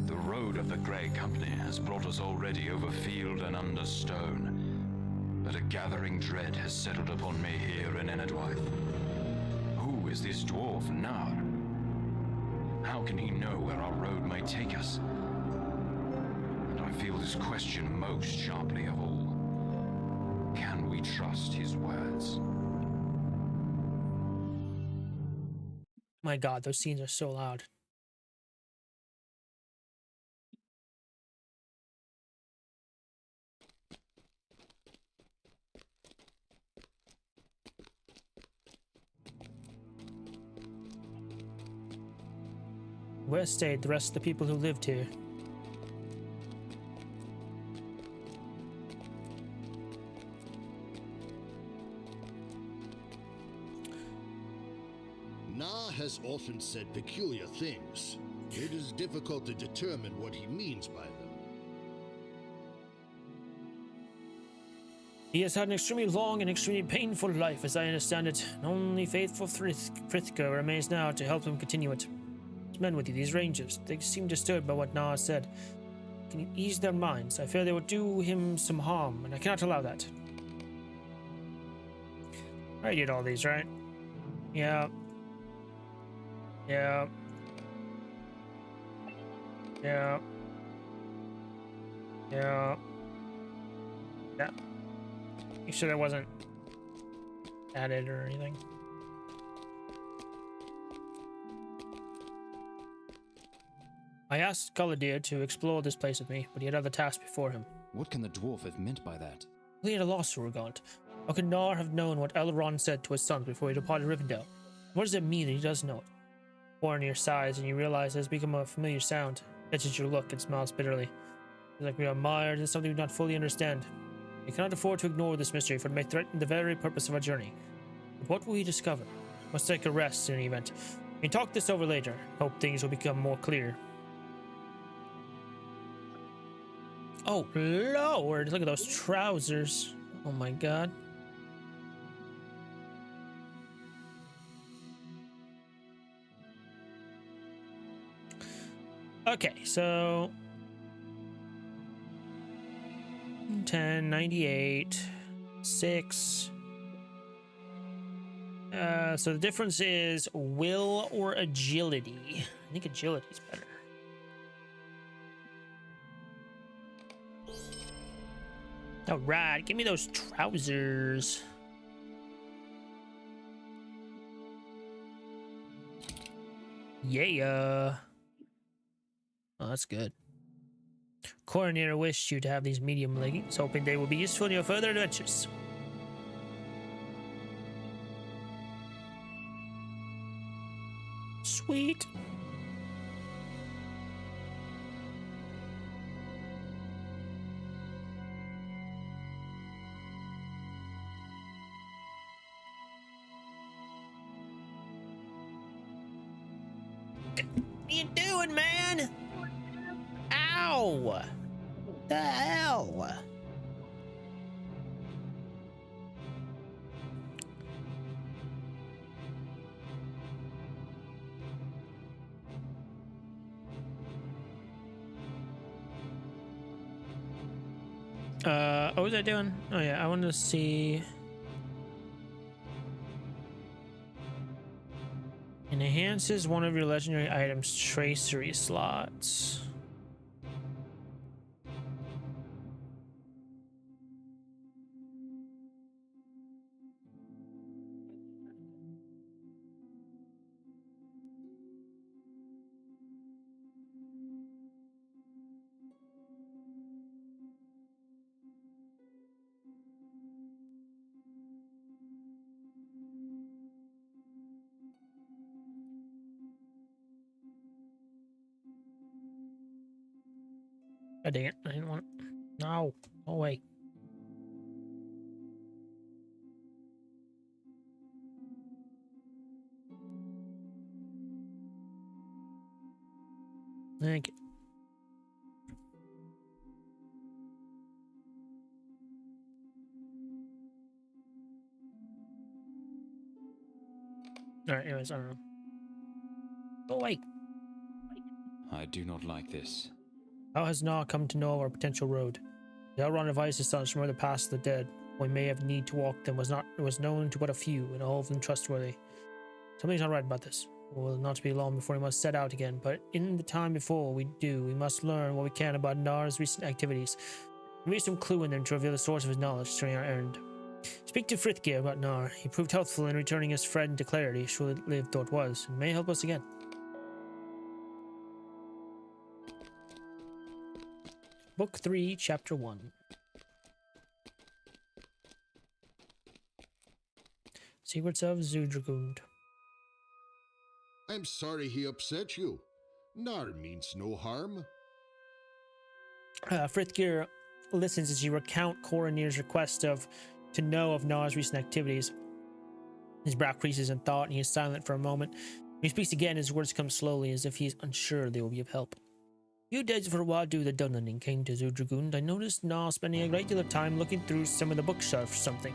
The road of the Grey Company has brought us already over field and under stone, but a gathering dread has settled upon me here in Enedwaith. Who is this dwarf, Nar? How can he know where our road may take us? And I feel this question most sharply of all. Can we trust his words? My god, those scenes are so loud. Where stayed the rest of the people who lived here? Na has often said peculiar things. It is difficult to determine what he means by them. He has had an extremely long and extremely painful life, as I understand it. And only faithful Frithka remains now to help him continue it. These men with you, these rangers, they seem disturbed by what Na has said. Can you ease their minds? I fear they will do him some harm, and I cannot allow that. I did all these, right? Yeah. Yeah. Yeah. Yeah. Yeah. Make sure that wasn't added or anything. I asked Galadir to explore this place with me, but he had other tasks before him. What can the dwarf have meant by that? He had a loss, Urgant. How could Nar have known what Elrond said to his sons before he departed Rivendell? What does it mean that he does know it? Boromir sighs, and you realize it has become a familiar sound. Catches your look and smiles bitterly. It's like we are mired in something we do not fully understand. We cannot afford to ignore this mystery, for it may threaten the very purpose of our journey. But what will we discover? Must take a rest in any event. We can talk this over later. Hope things will become more clear. Oh, Lord, look at those trousers. Oh my god. Okay, so 10, 98, 6. So the difference is will or agility. I think agility's better. All right, give me those trousers. Yeah. Oh, that's good. Coroner wished you to have these medium leggings, hoping they will be useful in your further adventures. Sweet. What are you doing, man? Ow! The hell? What was I doing? Oh yeah, I want to see. Enhances one of your legendary items' tracery slots. Oh, dang it. I didn't want. No. Go away. Thank you. Alright, anyways, I don't know. Go away. I do not like this. How has Na come to know our potential road? The Elrond advised his sons from where the paths of the dead, we may have need to walk them, was known to but a few, and all of them trustworthy. Something's not right about this. It will not be long before we must set out again, but in the time before we do, we must learn what we can about Nar's recent activities. There may be some clue in them to reveal the source of his knowledge during our errand. Speak to Frithgeir about Nar. He proved helpful in returning his friend to clarity, short-lived though it was, and may help us again. Book 3, Chapter 1. Secrets of Zudragund. I'm sorry he upset you. Nar means no harm. Frithgeir listens as you recount Coronir's request to know of Nar's recent activities. His brow creases in thought, and he is silent for a moment. When he speaks again, his words come slowly, as if he is unsure they will be of help. A few days before Wadu the Dunlending came to Zudragund, I noticed Nar spending a great deal of time looking through some of the bookshelves or something.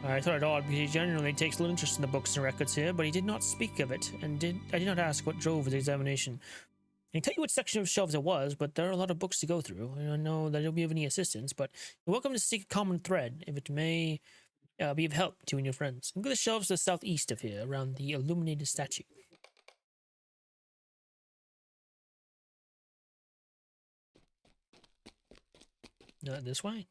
I thought it odd because he generally takes little interest in the books and records here, but he did not speak of it, and I did not ask what drove his examination. I can tell you what section of shelves it was, but there are a lot of books to go through. I don't know that it'll be of any assistance, but you're welcome to seek a common thread, if it may be of help to you and your friends. Look at the shelves to the southeast of here, around the illuminated statue. This way?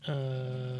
Hello.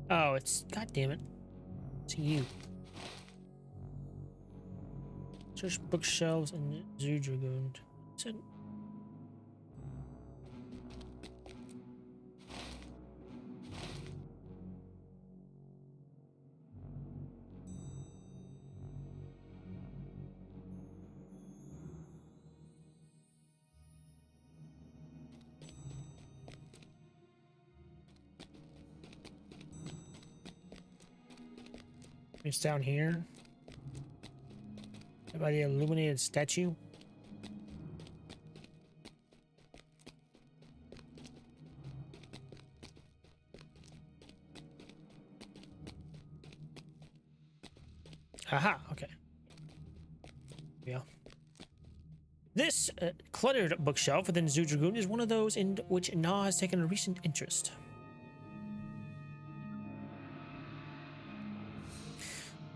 Oh, it's, god damn it. It's you. Search bookshelves and Zoo Dragoon. Is it? It's down here. By the illuminated statue. Aha, okay. Yeah. This cluttered bookshelf within Zoo Dragoon is one of those in which Na has taken a recent interest.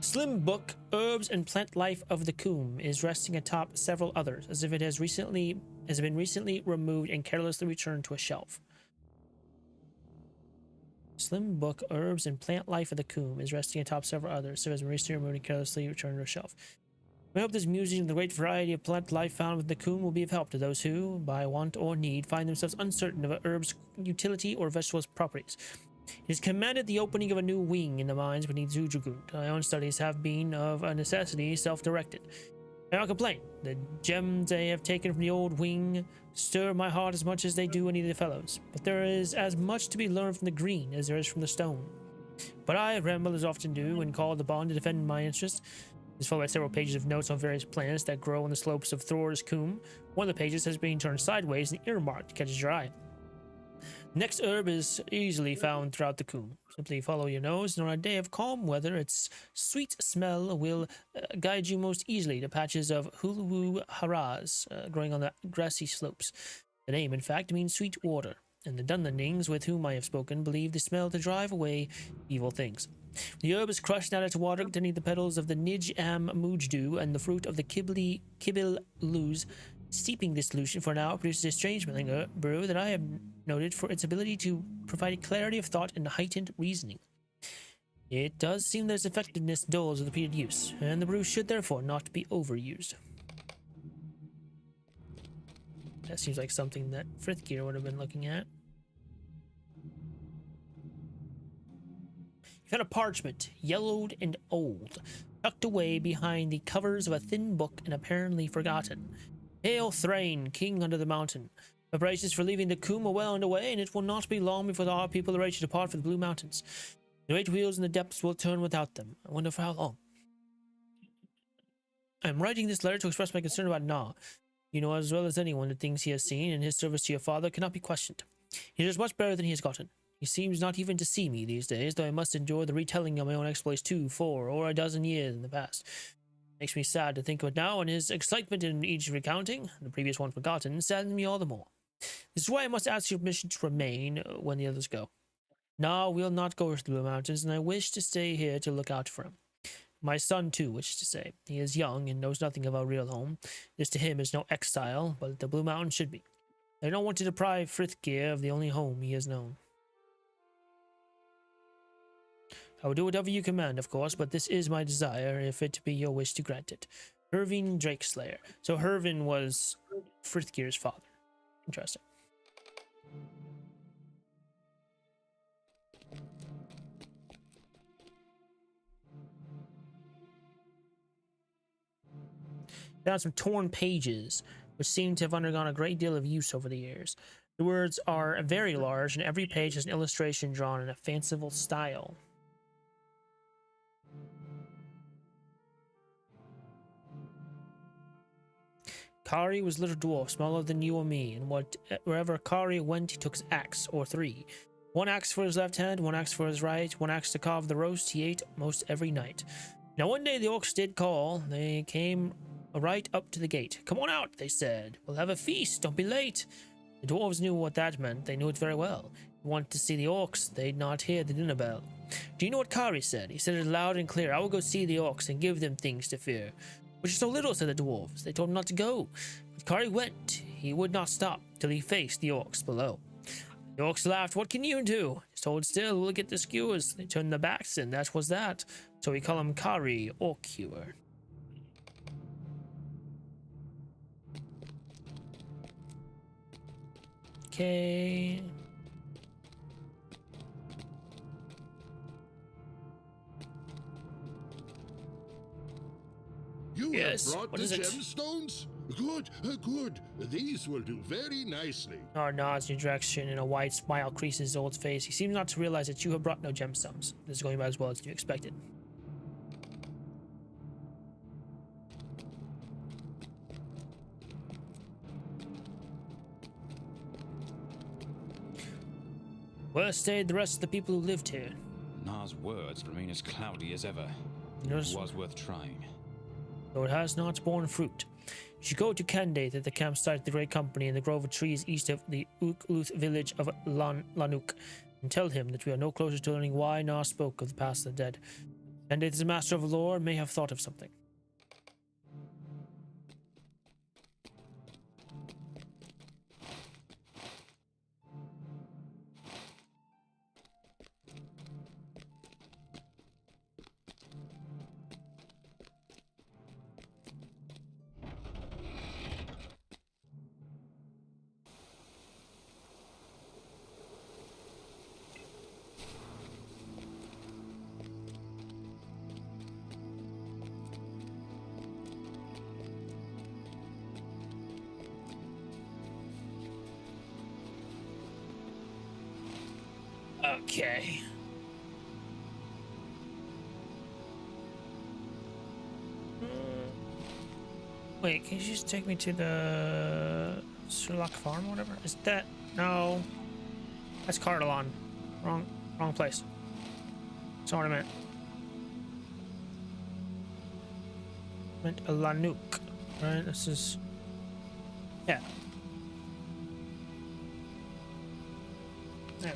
Slim book, Herbs and Plant Life of the Coombe, is resting atop several others, as if it has been recently removed and carelessly returned to a shelf. Slim book, Herbs and Plant Life of the Coombe, is resting atop several others, so it has been recently removed and carelessly returned to a shelf. We hope this musing of the great variety of plant life found within the coombe will be of help to those who, by want or need, find themselves uncertain of a herb's utility or vegetable's properties. It has commanded the opening of a new wing in the mines beneath Zoo Dragoon. My own studies have been, of a necessity, self-directed. I don't complain. The gems I have taken from the old wing stir my heart as much as they do any of the fellows. But there is as much to be learned from the green as there is from the stone. But I ramble as often do when called upon to defend my interests. It's followed by several pages of notes on various plants that grow on the slopes of Thor's Coombe. One of the pages has been turned sideways and earmarked to catch your eye. The next herb is easily found throughout the coombe. Simply follow your nose, and on a day of calm weather, its sweet smell will guide you most easily to patches of Huluwu Haraz growing on the grassy slopes. The name, in fact, means sweet water, and the Dunlandings with whom I have spoken believe the smell to drive away evil things. The herb is crushed out its water containing the petals of the Nij Am Mujdu and the fruit of the Kibil Luz. Steeping this solution for an hour produces a strange smelling brew that I have noted for its ability to provide clarity of thought and heightened reasoning. It does seem that its effectiveness dulls with repeated use, and the brew should therefore not be overused. That seems like something that Frithgear would have been looking at. You found a parchment, yellowed and old, tucked away behind the covers of a thin book and apparently forgotten. Hail Thrain, king under the mountain. Preparations for leaving the coombe are well underway, and it will not be long before our people are ready to depart for the Blue Mountains. The great wheels in the depths will turn without them. I wonder for how long. I am writing this letter to express my concern about Na. You know as well as anyone the things he has seen, and his service to your father cannot be questioned. He does much better than he has gotten. He seems not even to see me these days, though I must endure the retelling of my own exploits 2, 4, or a dozen years in the past. Makes me sad to think of it now, and his excitement in each recounting, the previous one forgotten, saddens me all the more. This is why I must ask your permission to remain when the others go. Na will not go to the Blue Mountains, and I wish to stay here to look out for him. My son, too, wishes to stay. He is young and knows nothing of our real home. This to him is no exile, but the Blue Mountains should be. I don't want to deprive Frithgear of the only home he has known. I will do whatever you command, of course, but this is my desire, if it be your wish to grant it. Hervin Drakeslayer. So Hervin was Frithgear's father. Interesting. Found some torn pages, which seem to have undergone a great deal of use over the years. The words are very large, and every page has an illustration drawn in a fanciful style. Kari was a little dwarf, smaller than you or me, and wherever Kari went, he took his axe, or three. One axe for his left hand, one axe for his right, one axe to carve the roast he ate most every night. Now one day the orcs did call. They came right up to the gate. "Come on out," they said. "We'll have a feast, don't be late." The dwarves knew what that meant. They knew it very well. If you wanted to see the orcs, they'd not hear the dinner bell. Do you know what Kari said? He said it loud and clear. "I will go see the orcs and give them things to fear." "Which is so little," said the dwarves. They told him not to go. But Kari went. He would not stop till he faced the orcs below. The orcs laughed. "What can you do?" He's told still, "We'll get the skewers." They turned their backs, and that was that. So we call him Kari, Orc Hewer. Okay. You Yes, have brought what the is it? gemstones? Good, good. These will do very nicely. Nar nods in your direction, and a wide smile creases Zold's face. He seems not to realize that you have brought no gemstones. This is going about as well as you expected. Where stayed the rest of the people who lived here? Nar's words remain as cloudy as ever. Yes. It was worth trying. Though it has not borne fruit. You should go to Candate at the campsite of the Great Company in the grove of trees east of the Ukluth village of Lanuk, and tell him that we are no closer to learning why Nar spoke of the past of the dead. Candate is a master of lore and may have thought of something. Okay. Wait, can you just take me to the Surlock farm or whatever? Is that... No. That's Cardalon. Wrong place. That's not what I meant. I meant a Lanuk. Right? This is... Yeah. Yeah.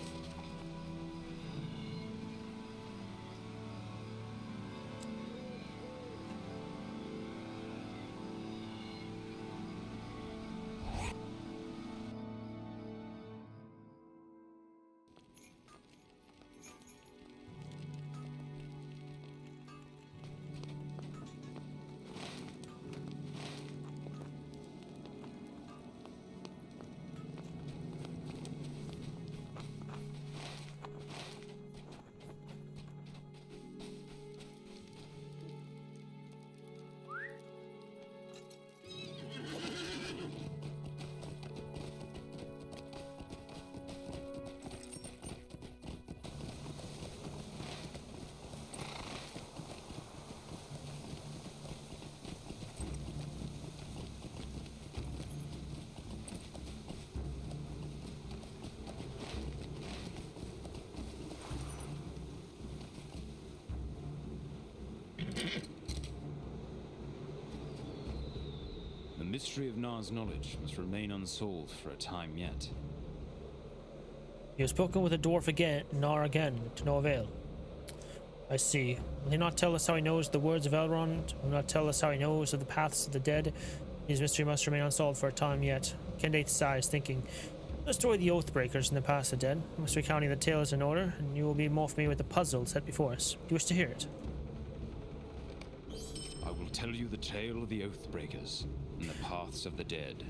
The mystery of Nar's knowledge must remain unsolved for a time yet. You have spoken with the dwarf again, Nar again, to no avail. I see. Will he not tell us how he knows the words of Elrond? Will he not tell us how he knows of the paths of the dead? His mystery must remain unsolved for a time yet. Kendate sighs, thinking, "Let's destroy the Oathbreakers in the past of the dead. I must be counting the tales in order, and you will be more familiar with the puzzle set before us. Do you wish to hear it?" I will tell you the tale of the Oathbreakers and the paths of the dead.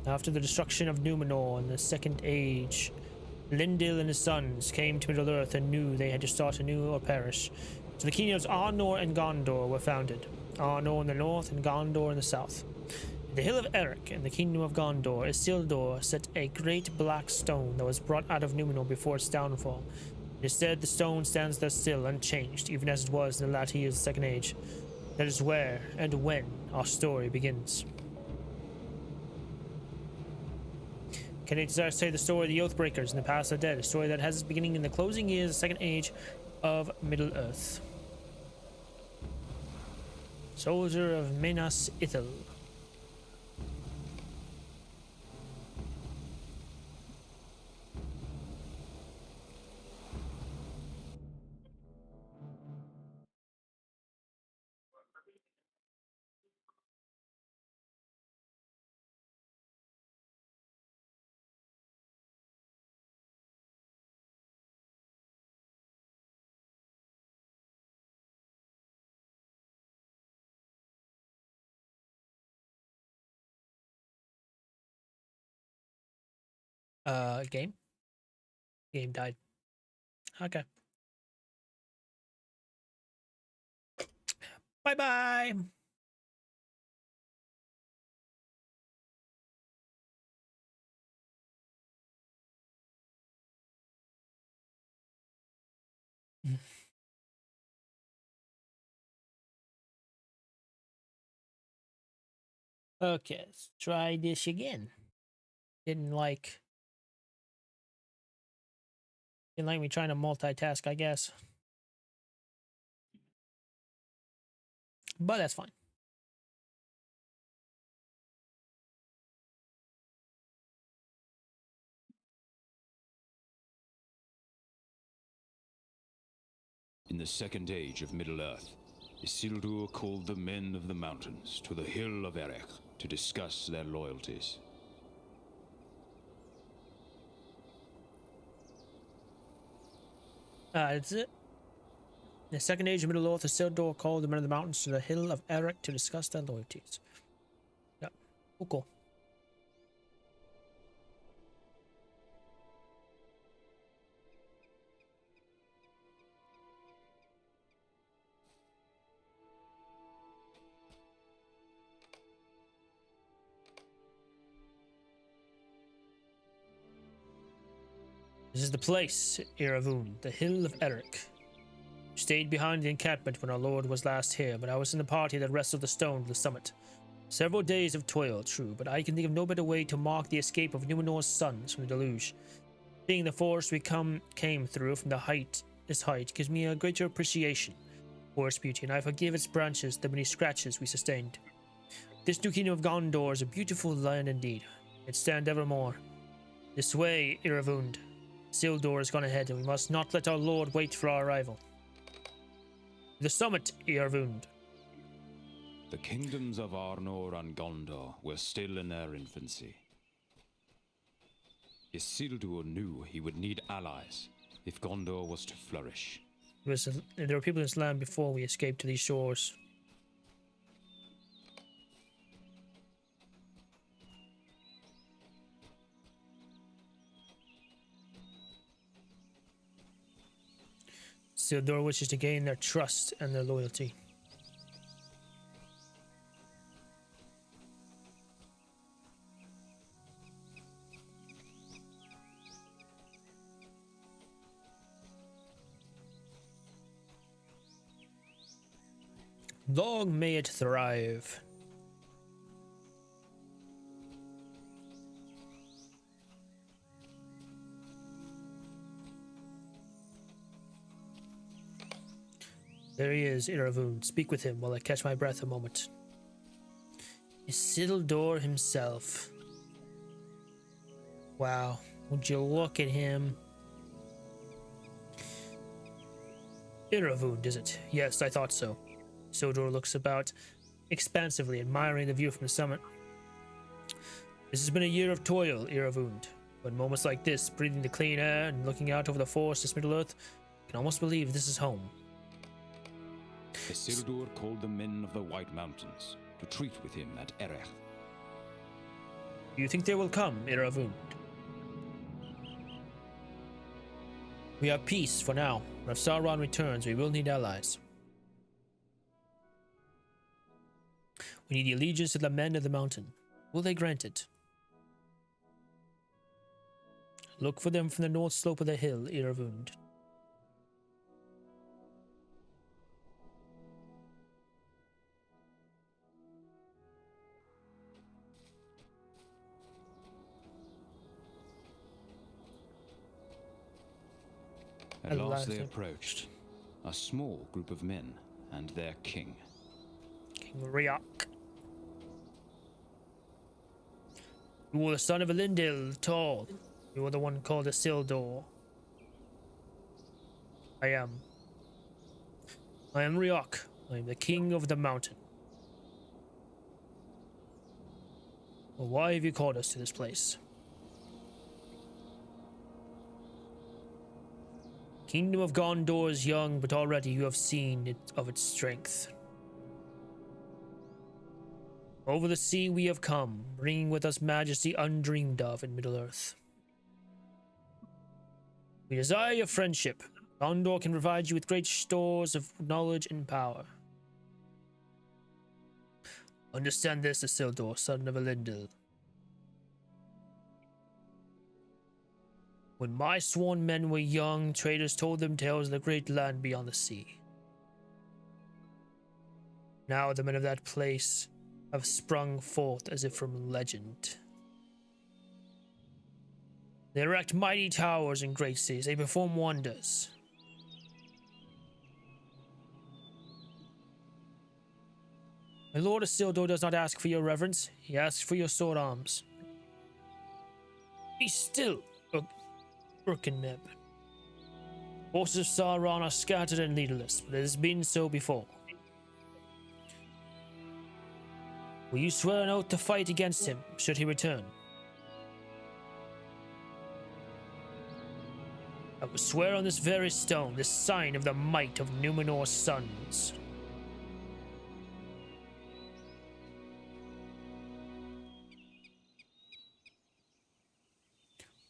After the destruction of Numenor in the Second Age, Lindil and his sons came to Middle-earth and knew they had to start anew or perish. So the kingdoms Arnor and Gondor were founded. Arnor in the north and Gondor in the south. In the hill of Eric in the kingdom of Gondor, Isildur set a great black stone that was brought out of Numenor before its downfall. Instead, the stone stands there still, unchanged, even as it was in the latter years of the Second Age. That is where and when our story begins. Candidates desire to tell the story of the Oathbreakers and the past of the dead, a story that has its beginning in the closing years of the Second Age of Middle-earth. Soldier of Minas Ithil. Game? Game died. Okay. Bye-bye! Okay, let's try this again. Didn't like me trying to multitask, I guess. But that's fine. In the Second Age of Middle-earth, Isildur called the men of the mountains to the hill of Erech to discuss their loyalties. That's it. In the Second Age of Middle-earth, Isildur called the men of the mountains to the hill of Erech to discuss their loyalties. Yep. Cool. This is the place, Iravun, the hill of Erech. We stayed behind the encampment when our lord was last here, but I was in the party that wrestled the stone to the summit. Several days of toil, true, but I can think of no better way to mark the escape of Numenor's sons from the deluge. Seeing the forest we came through from this height gives me a greater appreciation for its beauty, and I forgive its branches the many scratches we sustained. This new kingdom of Gondor is a beautiful land indeed. It stand evermore. This way, Iravund. Isildur has gone ahead, and we must not let our lord wait for our arrival. The summit, Iravund. The kingdoms of Arnor and Gondor were still in their infancy. Isildur knew he would need allies if Gondor was to flourish. There were people in this land before we escaped to these shores. Isildur wishes to gain their trust and their loyalty. Long may it thrive. There he is, Iravun. Speak with him while I catch my breath a moment. Isildur himself. Wow, would you look at him? Iravun, is it? Yes, I thought so. Isildur looks about expansively, admiring the view from the summit. This has been a year of toil, Iravund. But moments like this, breathing the clean air and looking out over the forest of Middle-earth, I can almost believe this is home. Isildur called the men of the White Mountains to treat with him at Erech. Do you think they will come, Iravund? We have peace for now, but if Sauron returns, we will need allies. We need the allegiance of the men of the mountain. Will they grant it? Look for them from the north slope of the hill, Iravund. At last they approached, a small group of men and their king. King Riok. You are the son of Elendil, tall. You are the one called Isildur. I am Riok. I am the king of the mountain. Well, why have you called us to this place? Kingdom of Gondor is young, but already you have seen of its strength. Over the sea we have come, bringing with us majesty undreamed of in Middle-earth. We desire your friendship. Gondor can provide you with great stores of knowledge and power. Understand this, Isildur, son of Elendil. When my sworn men were young, traders told them tales of the great land beyond the sea. Now the men of that place have sprung forth as if from legend. They erect mighty towers in great cities. They perform wonders. My lord Isildur does not ask for your reverence. He asks for your sword arms. Be still, Urkenmeb. Forces of Sauron are scattered and leaderless, but it has been so before. Will you swear an oath to fight against him, should he return? I will swear on this very stone, this sign of the might of Numenor's sons.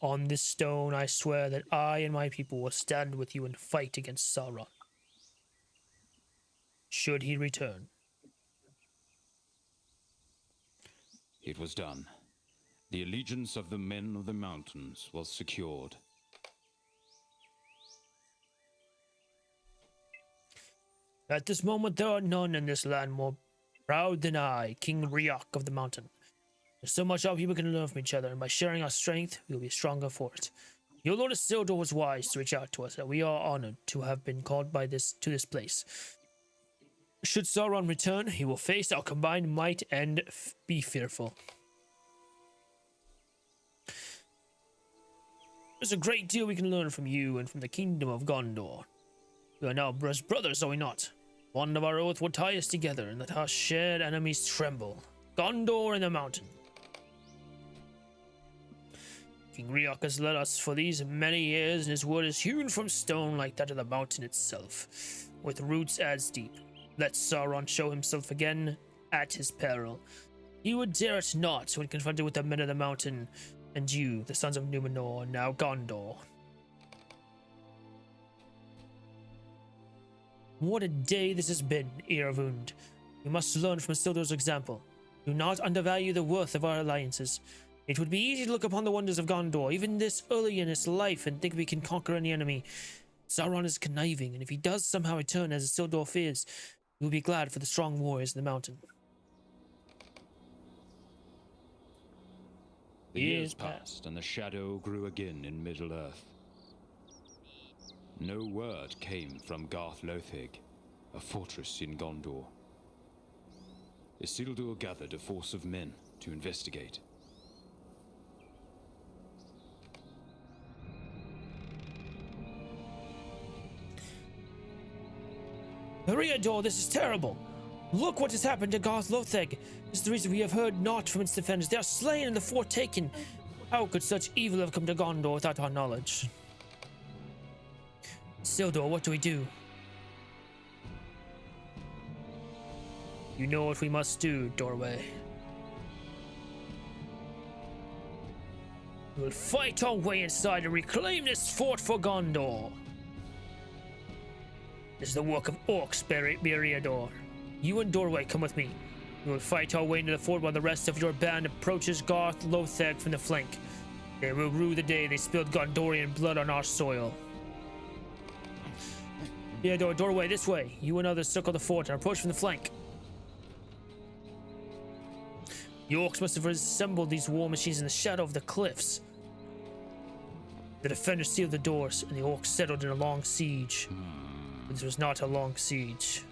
On this stone I swear that I and my people will stand with you and fight against Sauron, should he return. It was done. The allegiance of the men of the mountains was secured. At this moment there are none in this land more proud than I, King Riok of the mountain. There's so much our people can learn from each other, and by sharing our strength, we will be stronger for it. Your Lord Isildur was wise to reach out to us, and we are honored to have been called by this place. Should Sauron return, he will face our combined might and be fearful. There's a great deal we can learn from you and from the kingdom of Gondor. We are now brothers, are we not? One of our oath will tie us together, and let our shared enemies tremble. Gondor and the mountain. King Riok has led us for these many years, and his word is hewn from stone like that of the mountain itself, with roots as deep. Let Sauron show himself again at his peril. He would dare it not when confronted with the men of the mountain, and you, the sons of Numenor, now Gondor. What a day this has been, Earvund. We must learn from Isildur's example. Do not undervalue the worth of our alliances. It would be easy to look upon the wonders of Gondor, even this early in its life, and think we can conquer any enemy. Sauron is conniving, and if he does somehow return as Isildur fears, we will be glad for the strong warriors in the mountain. The years passed, and the shadow grew again in Middle-earth. No word came from Garth Lothig, a fortress in Gondor. Isildur gathered a force of men to investigate. Eriador, this is terrible. Look what has happened to Garth Lothig. This is the reason we have heard naught from its defenders. They are slain and the fort taken. How could such evil have come to Gondor without our knowledge? Isildur, what do we do? You know what we must do, Doorway. We will fight our way inside and reclaim this fort for Gondor. This is the work of orcs, Eriador. You and Doorway come with me. We will fight our way into the fort while the rest of your band approaches Garth Lothig from the flank. They will rue the day they spilled Gondorian blood on our soil. Eriador, Doorway, this way. You and others circle the fort and approach from the flank. The orcs must have assembled these war machines in the shadow of the cliffs. The defenders sealed the doors, and the orcs settled in a long siege. But this was not a long siege.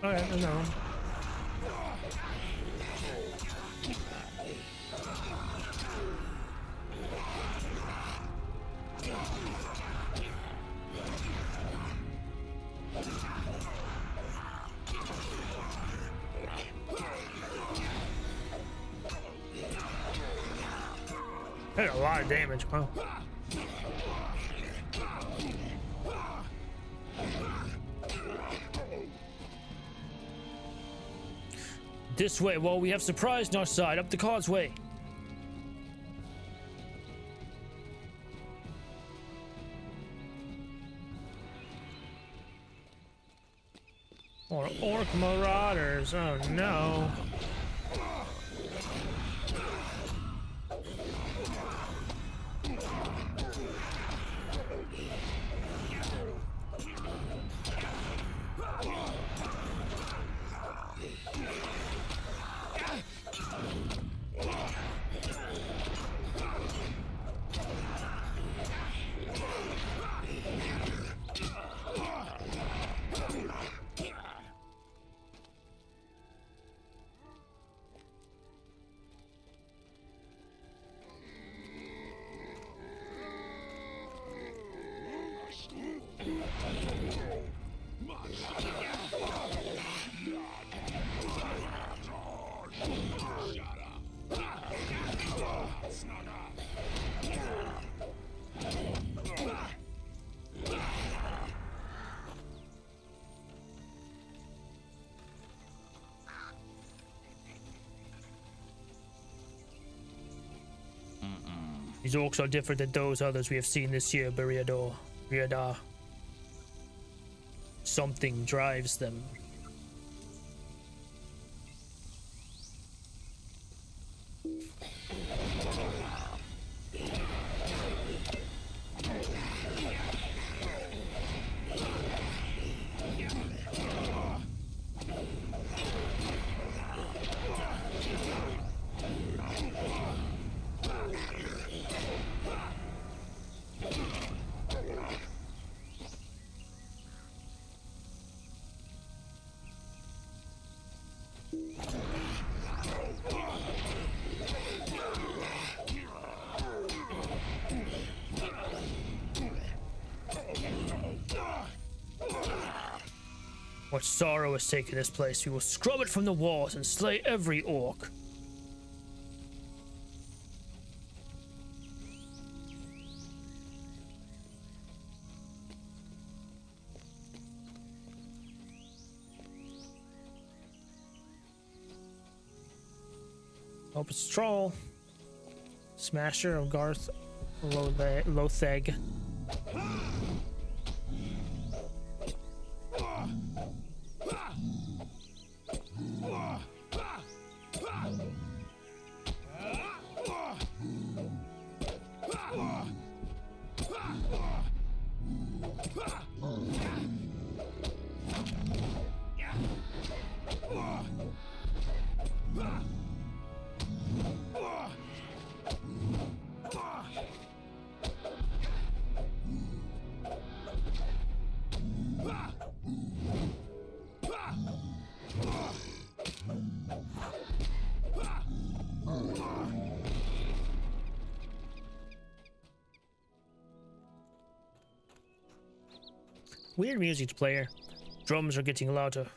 Alright, no. That's a lot of damage, wow. This way, well, we have surprise on our side, up the causeway. Or orc marauders, oh no. These orcs are different than those others we have seen this year, Riadar. Something drives them. What sorrow has taken this place? We will scrub it from the walls and slay every orc. Hope it's Troll. Smasher of Garth Lotheg. Weird music to play here. Drums are getting louder.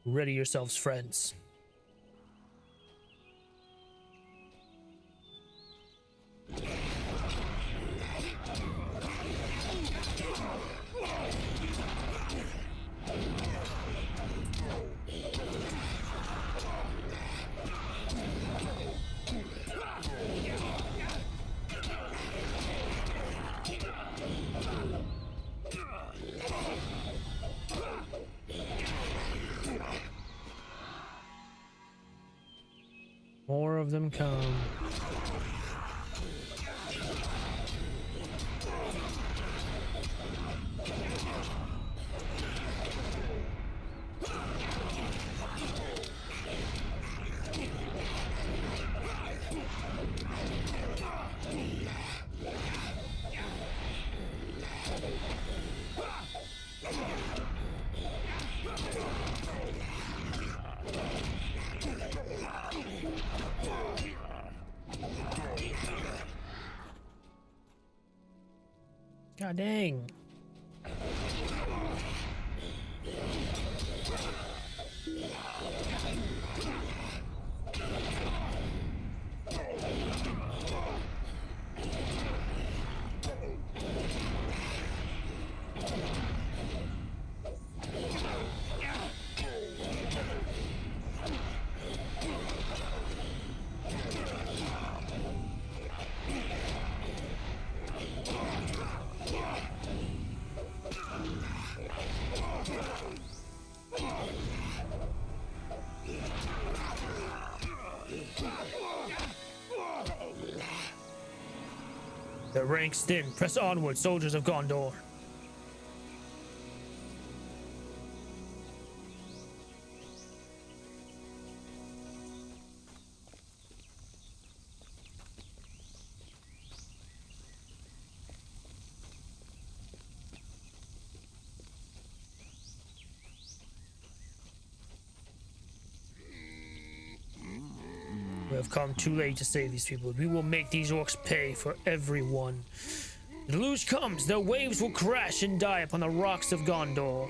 Ready yourselves, friends. More of them come. God dang. The ranks thin. Press onward, soldiers of Gondor. We have come too late to save these people. We will make these orcs pay for everyone. The deluge comes, the waves will crash and die upon the rocks of Gondor.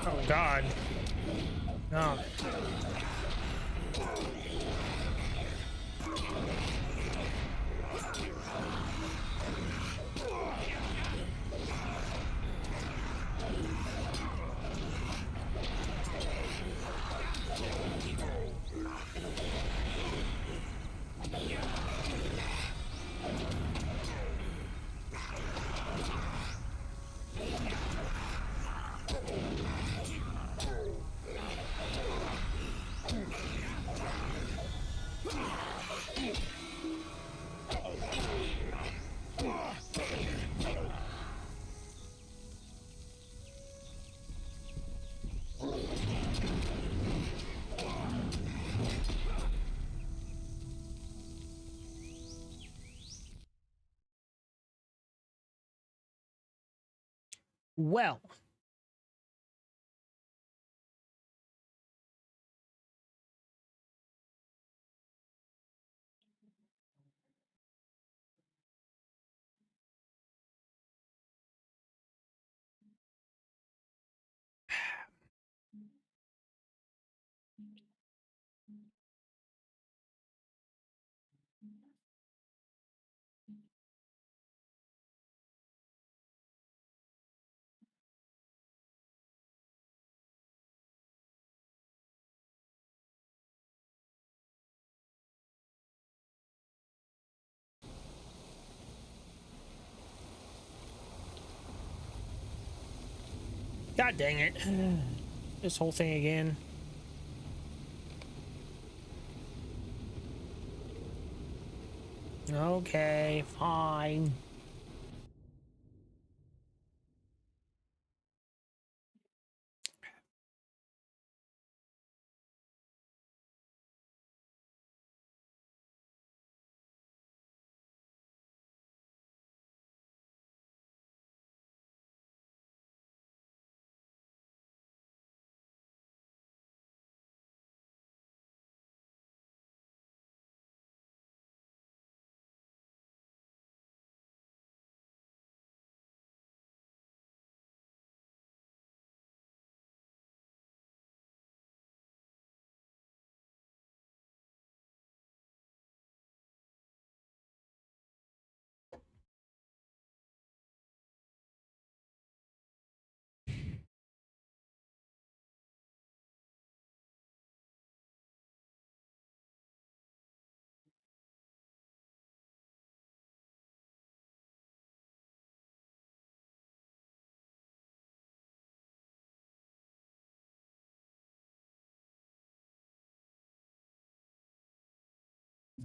Oh God. No. Well. God dang it. This whole thing again. Okay, fine.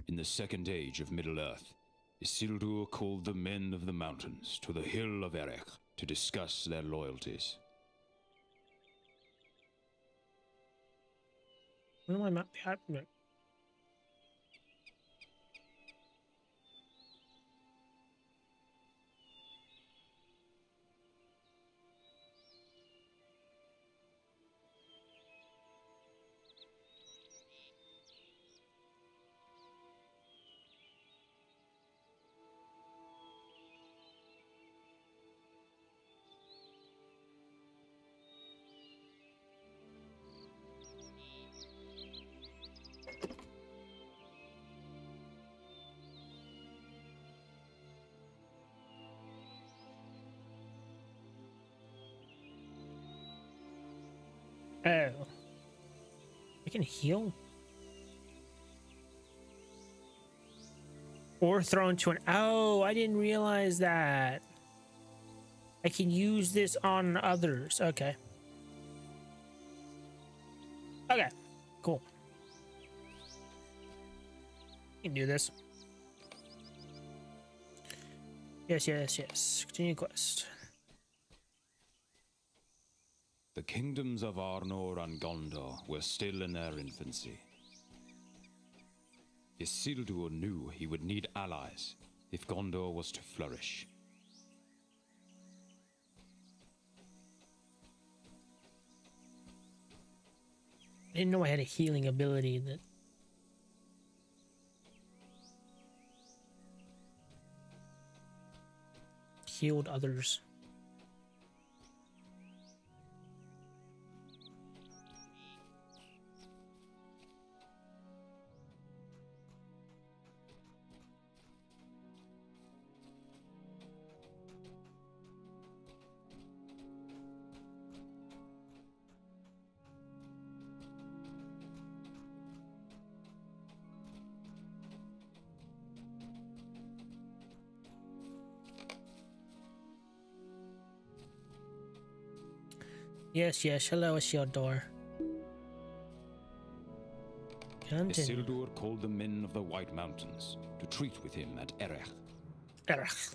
In the second age of Middle-earth, Isildur called the men of the mountains to the hill of Erech to discuss their loyalties. What am I not happening? Oh. I can heal? Or throw into an... Oh, I didn't realize that. I can use this on others. Okay. Okay. Cool. You can do this. Yes, yes, yes. Continue quest. The kingdoms of Arnor and Gondor were still in their infancy. Isildur knew he would need allies if Gondor was to flourish. I didn't know I had a healing ability that... healed others. Yes, yes. Hello, Isildur. Continue. Isildur called the men of the White Mountains to treat with him at Erech. Erech.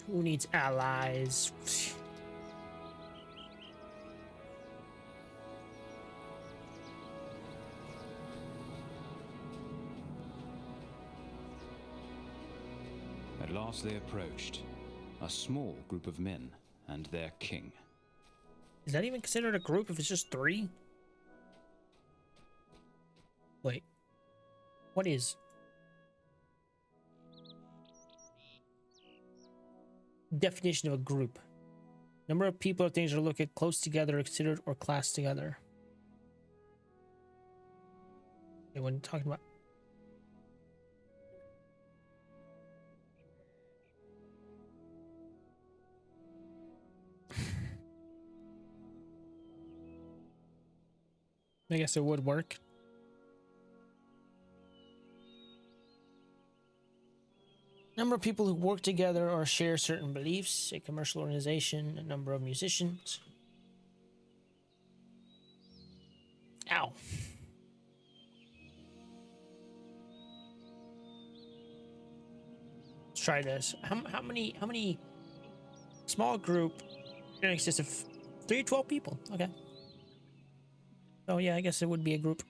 Who needs allies? At last they approached, a small group of men and their king. Is that even considered a group if it's just 3? Wait. What is? Definition of a group. Number of people or things that are located close together, considered, or classed together. Okay, when talking about... I guess it would work. Number of people who work together or share certain beliefs, a commercial organization, a number of musicians. Ow. Let's try this. How many small group in excess of 3 to 12 people? Okay. Oh yeah, I guess it would be a group.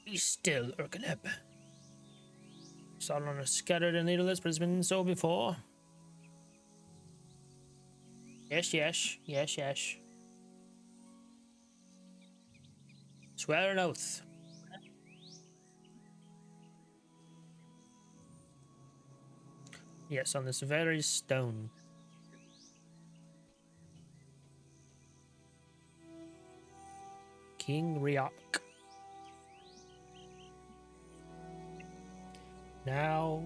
Be still, Urkeneb. Solon is scattered and leaderless, but it's been so before. Yes, yes, yes, yes. Swear an oath. Yes, on this very stone. King Riok. Now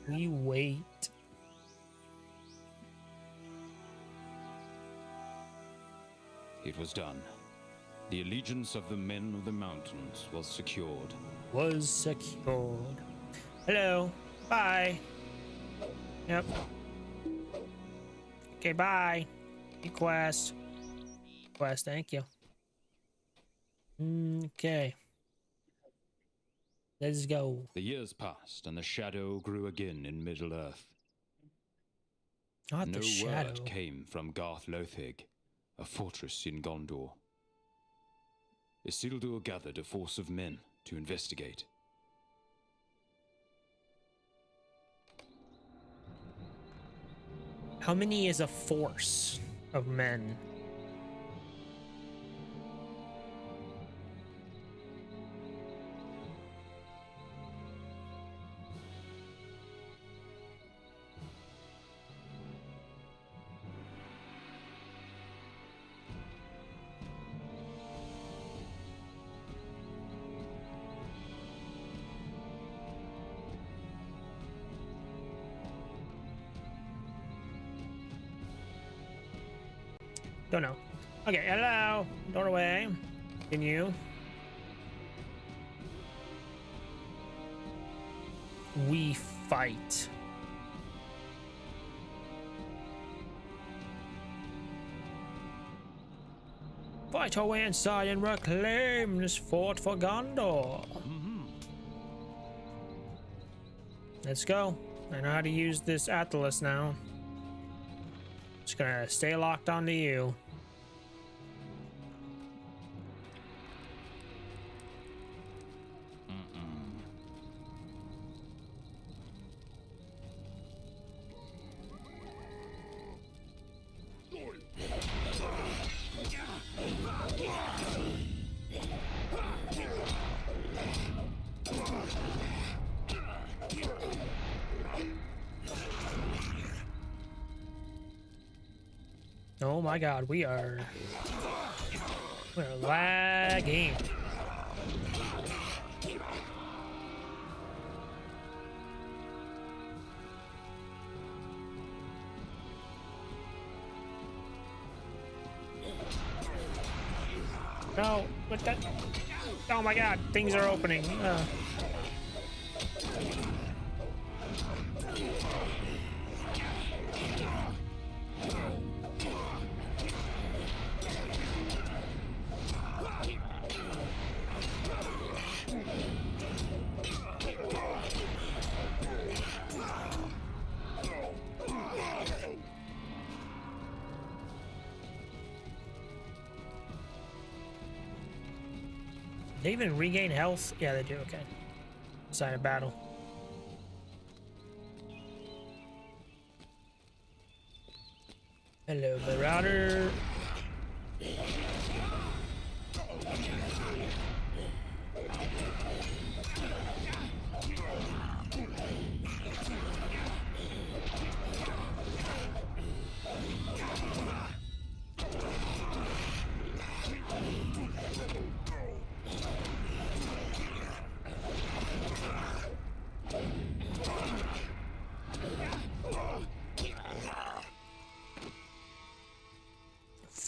we wait. It was done. The allegiance of the men of the mountains was secured. Hello. Bye. Yep. Okay, bye. Quest. Thank you. Okay. Let's go. The years passed, and the shadow grew again in Middle-earth. Not the shadow. No word came from Garth Lothig, a fortress in Gondor. Isildur gathered a force of men to investigate. How many is a force of men? Don't know. Okay, hello. Doorway. Can you? We fight. Fight our way inside and reclaim this fort for Gondor. Let's go. I know how to use this Atlas now. Just gonna stay locked onto you. Oh my god, we're lagging. No, what that? Oh my god, things are opening. they even regain health? Yeah, they do. Okay. Sign of battle. Hello, Marauder.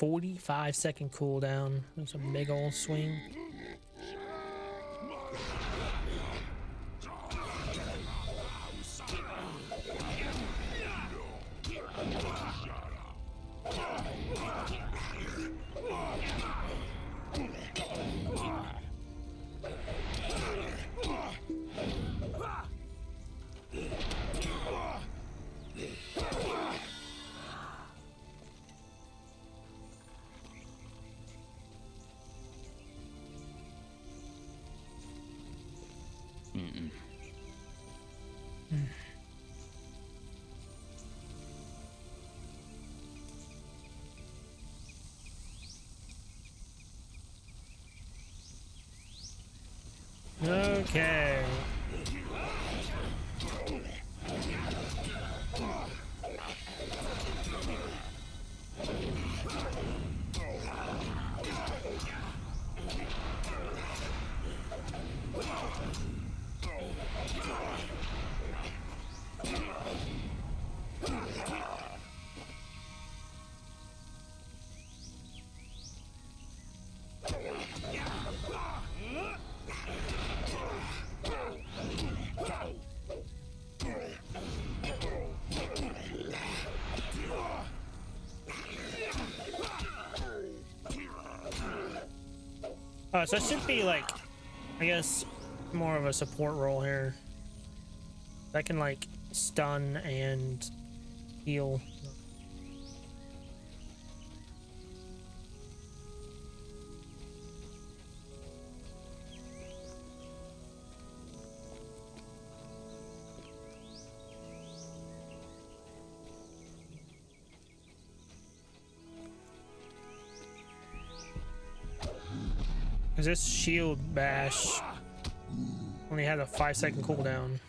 "45-second cooldown." That's a big old swing. Okay. So it should be like, I guess, more of a support role here. That can like stun and heal. This shield bash only has a 5-second cooldown.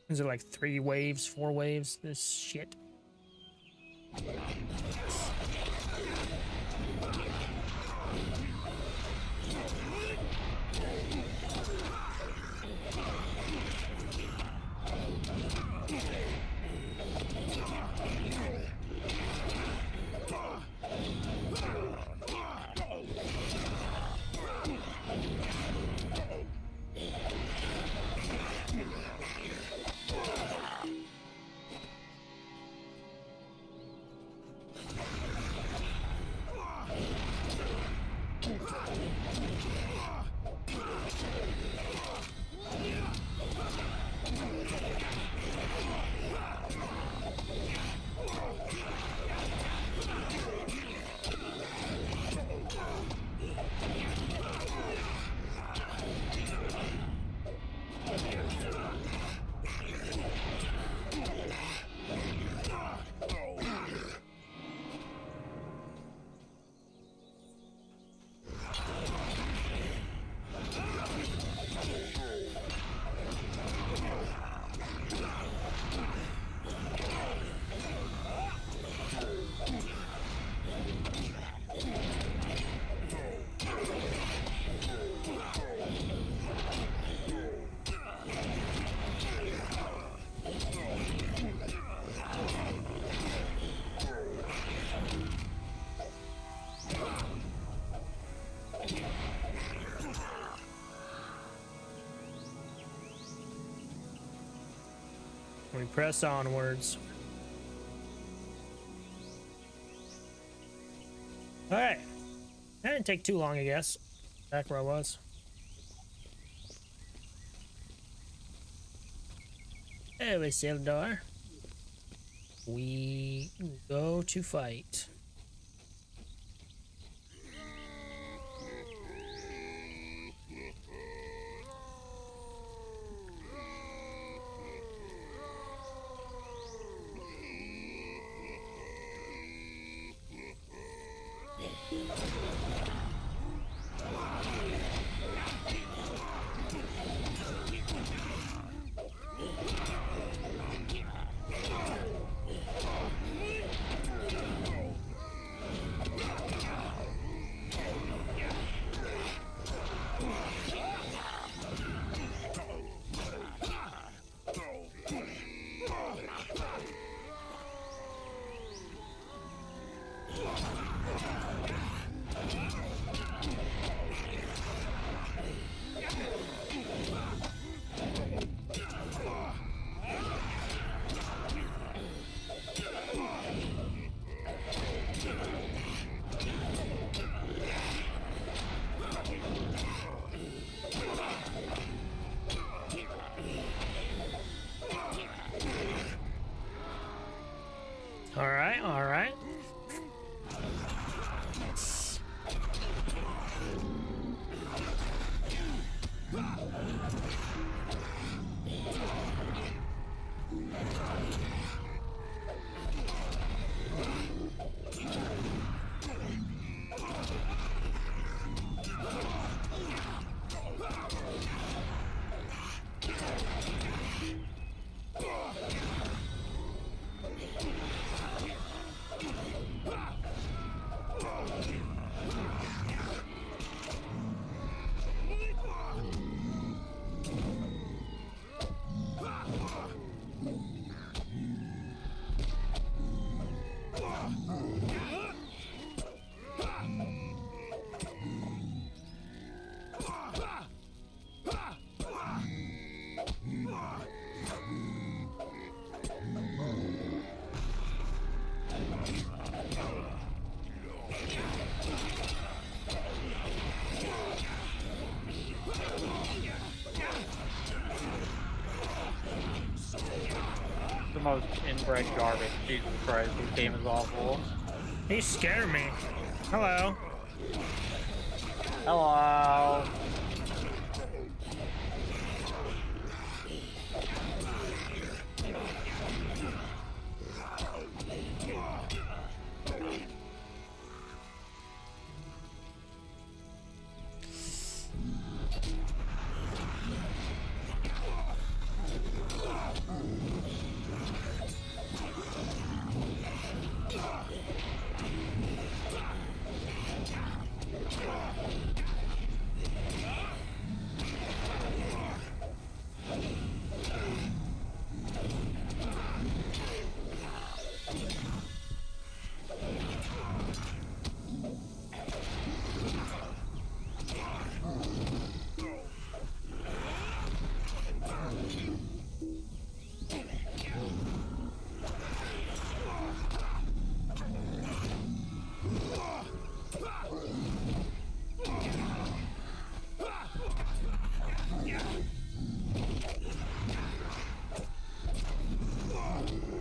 Is it like 3 waves, 4 waves? This shit. We press onwards. Alright. That didn't take too long, I guess. Back where I was. Anyway, Sildar. We go to fight. Alright, alright. The most inbred garbage. Jesus Christ, this game is awful. He scared me. Hello. Hello.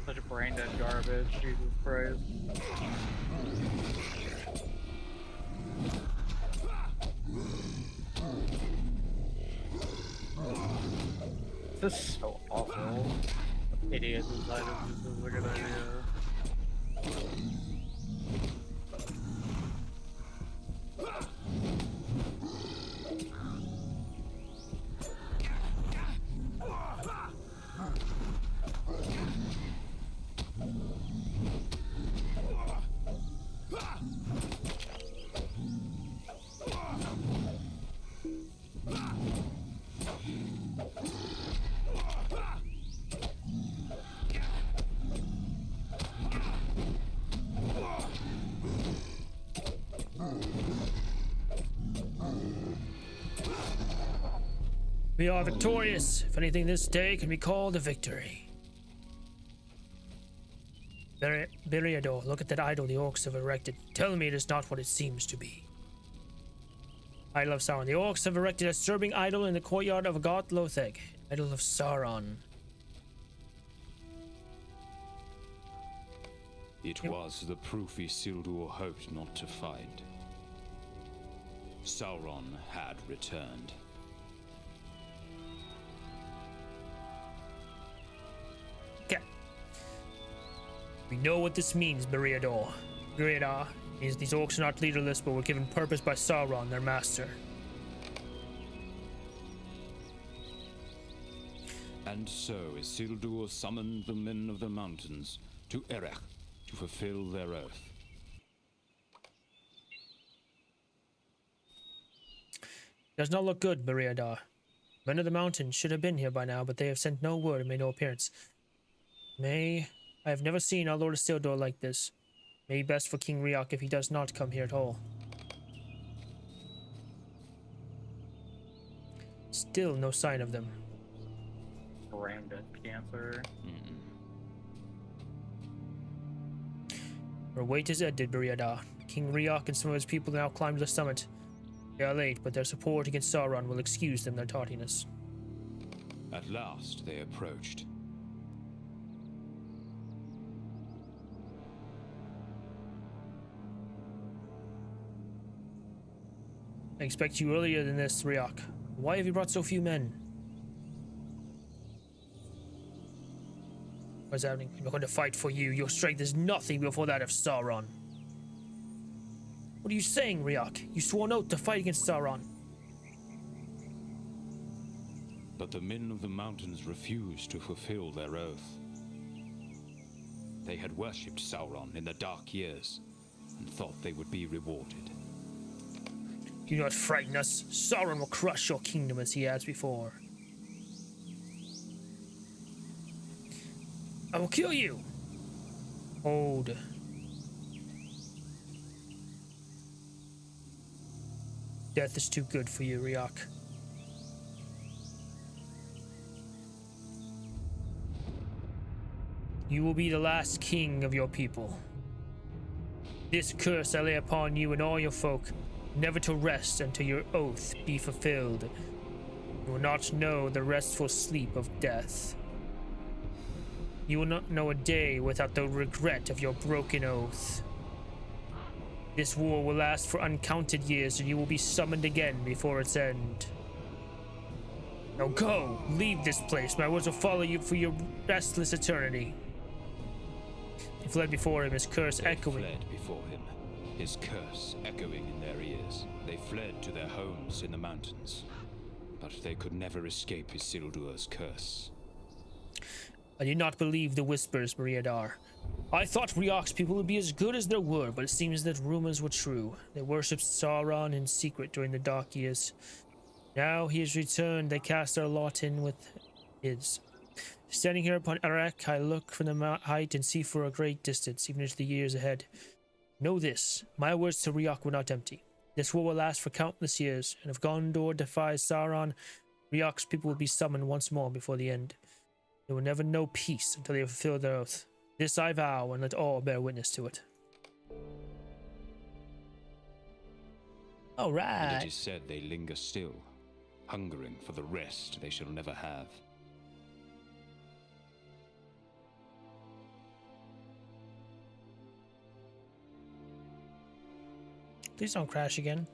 Such a brain dead garbage. Jesus Christ. This is so awful. Idiots decided this is a good idea. We are victorious. If anything, this day can be called a victory. Beriador, look at that idol the orcs have erected. Tell me it is not what it seems to be. Idol of Sauron. The orcs have erected a disturbing idol in the courtyard of Agot Lotheg. Idol of Sauron. It was the proof Isildur hoped not to find. Sauron had returned. Okay. We know what this means, Beriador. Beriador means these orcs are not leaderless, but were given purpose by Sauron, their master. And so Isildur summoned the men of the mountains to Erech to fulfill their oath. Does not look good, Beriador. Men of the mountains should have been here by now, but they have sent no word and made no appearance. I have never seen our Lord Isildur like this. May be best for King Riok if he does not come here at all. Still no sign of them. Branded cancer. Our wait is ended, Beriador. King Riok and some of his people now climb to the summit. They are late, but their support against Sauron will excuse them their tardiness. At last they approached. I expect you earlier than this, Riok. Why have you brought so few men? What's happening? I'm not going to fight for you. Your strength is nothing before that of Sauron. What are you saying, Riok? You swore an oath to fight against Sauron. But the men of the mountains refused to fulfill their oath. They had worshipped Sauron in the dark years and thought they would be rewarded. Do not frighten us. Sauron will crush your kingdom as he has before. I will kill you. Hold. Death is too good for you, Riok. You will be the last king of your people. This curse I lay upon you and all your folk, never to rest until your oath be fulfilled. You will not know the restful sleep of death. You will not know a day without the regret of your broken oath. This war will last for uncounted years, and you will be summoned again before its end. Now go, leave this place. My words will follow you for your restless eternity. He fled before him, his curse echoing. They fled before him, his curse echoing in their ears. They fled to their homes in the mountains, but they could never escape Isildur's curse. I did not believe the whispers, Beriador. I thought Riok's people would be as good as their word, but it seems that rumors were true. They worshipped Sauron in secret during the dark years. Now he has returned, they cast their lot in with his. Standing here upon Erech, I look from the height and see for a great distance, even into the years ahead. Know this, my words to Riok were not empty. This war will last for countless years, and if Gondor defies Sauron, Riok's people will be summoned once more before the end. They will never know peace until they have fulfilled their oath. This I vow, and let all bear witness to it. All right. And it is said they linger still, hungering for the rest they shall never have. Please don't crash again.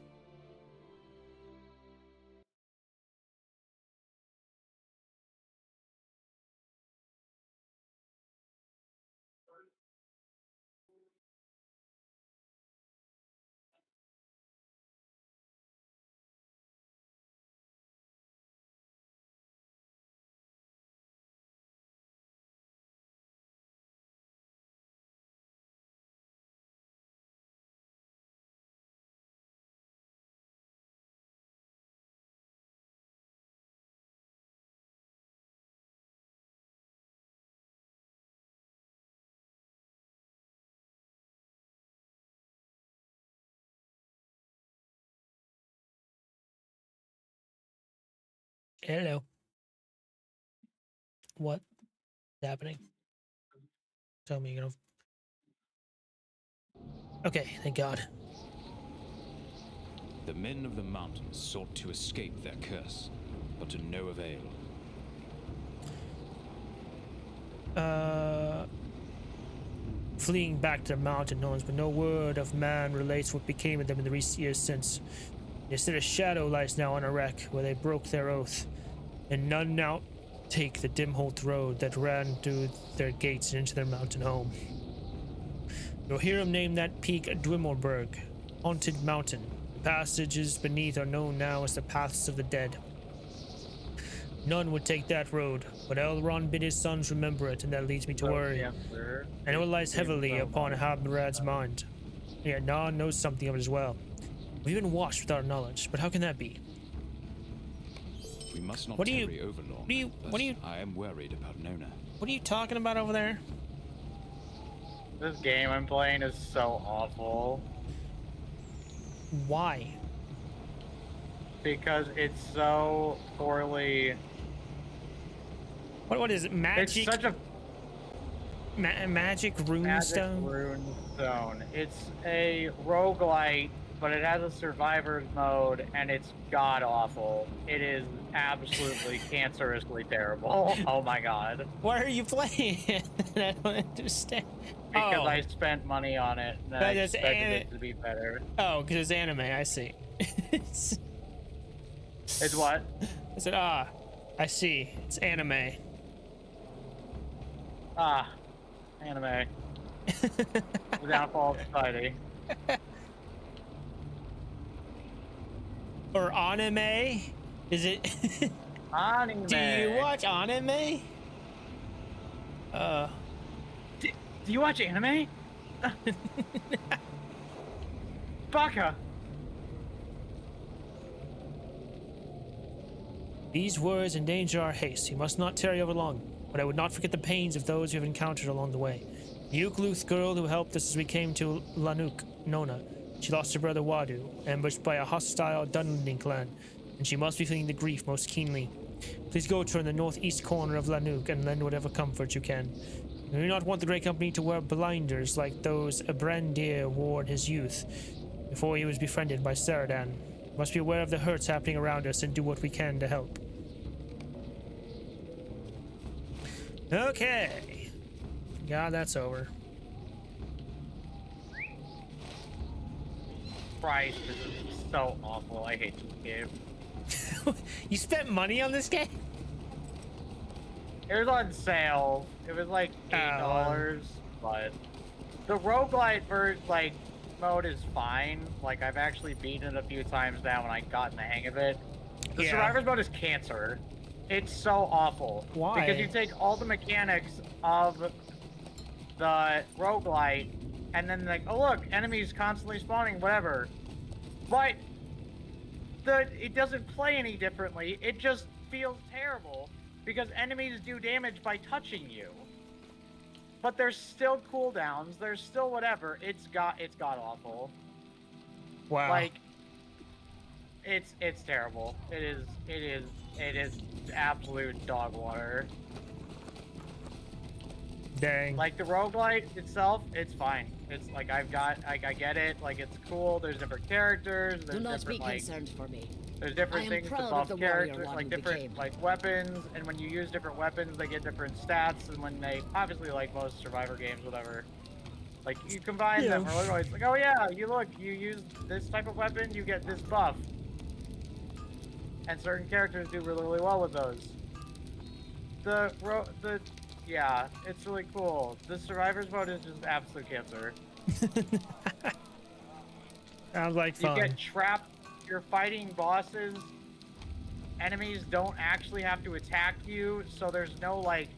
Hello. What's happening? Tell me you're gonna Okay, thank God. The men of the mountains sought to escape their curse, but to no avail. Fleeing back to the mountain noise, but no word of man relates what became of them in the recent years since. Instead, a shadow lies now on a wreck where they broke their oath, and none now take the dim-holed road that ran through their gates and into their mountain home. You'll hear him name that peak Dwimmelberg, Haunted Mountain. The passages beneath are known now as the Paths of the Dead. None would take that road, but Elrond bid his sons remember it, and that leads me to worry. And it lies heavily upon Habrad's mind. Yet Nod knows something of it as well. We've been watched without knowledge, but how can that be? We must not tarry overlong. I am worried about Nona. What are you talking about over there? This game I'm playing is so awful. Why? Because it's so poorly. What is it? Magic? It's such a magic runestone? Magic runestone. It's a roguelite, but it has a survivor's mode, and it's god awful. It is absolutely cancerously terrible. Oh my god. Why are you playing it? I don't understand. Because I spent money on it, and I expected it to be better. Oh, because it's anime, I see. It's what? I said, I see. It's anime. Anime. The downfall of society. Or anime? Is it? Anime. Do you watch anime? Do you watch anime? Baka. These words endanger our haste. You must not tarry over long, but I would not forget the pains of those you have encountered along the way. The Ukluth girl who helped us as we came to Lanuk, Nona. She lost her brother Wadu, ambushed by a hostile Dunlending clan, and she must be feeling the grief most keenly. Please go to her in the northeast corner of Lanuk and lend whatever comfort you can. We do not want the Grey Company to wear blinders like those Brandir wore in his youth, before he was befriended by Saradan. We must be aware of the hurts happening around us and do what we can to help. Okay. God, that's over. Christ, this is so awful. I hate this game. You spent money on this game? It was on sale. It was like $8, but the roguelite mode is fine. Like, I've actually beaten it a few times now when I've gotten the hang of it. The survivor's mode is cancer. It's so awful. Why? Because you take all the mechanics of the roguelite, and then like, oh look, enemies constantly spawning, whatever. But it doesn't play any differently. It just feels terrible because enemies do damage by touching you. But there's still cooldowns. There's still whatever. It's god awful. Wow. Like, it's terrible. It is absolute dog water. Dang. Like, the roguelite itself, it's fine. It's like, I get it. Like, it's cool. There's different characters. There's Do not different, be concerned for me. There's different things to proud of buff the warrior characters, one like who different became. like weapons, and when you use different weapons, they get different stats, and when they, obviously like most Survivor games, whatever, like you combine them, or literally it's like, oh yeah, you use this type of weapon, you get this buff. And certain characters do really, really well with those. Yeah, it's really cool. The Survivor's mode is just absolute cancer. Sounds like fun. You get trapped, you're fighting bosses, enemies don't actually have to attack you, so there's no like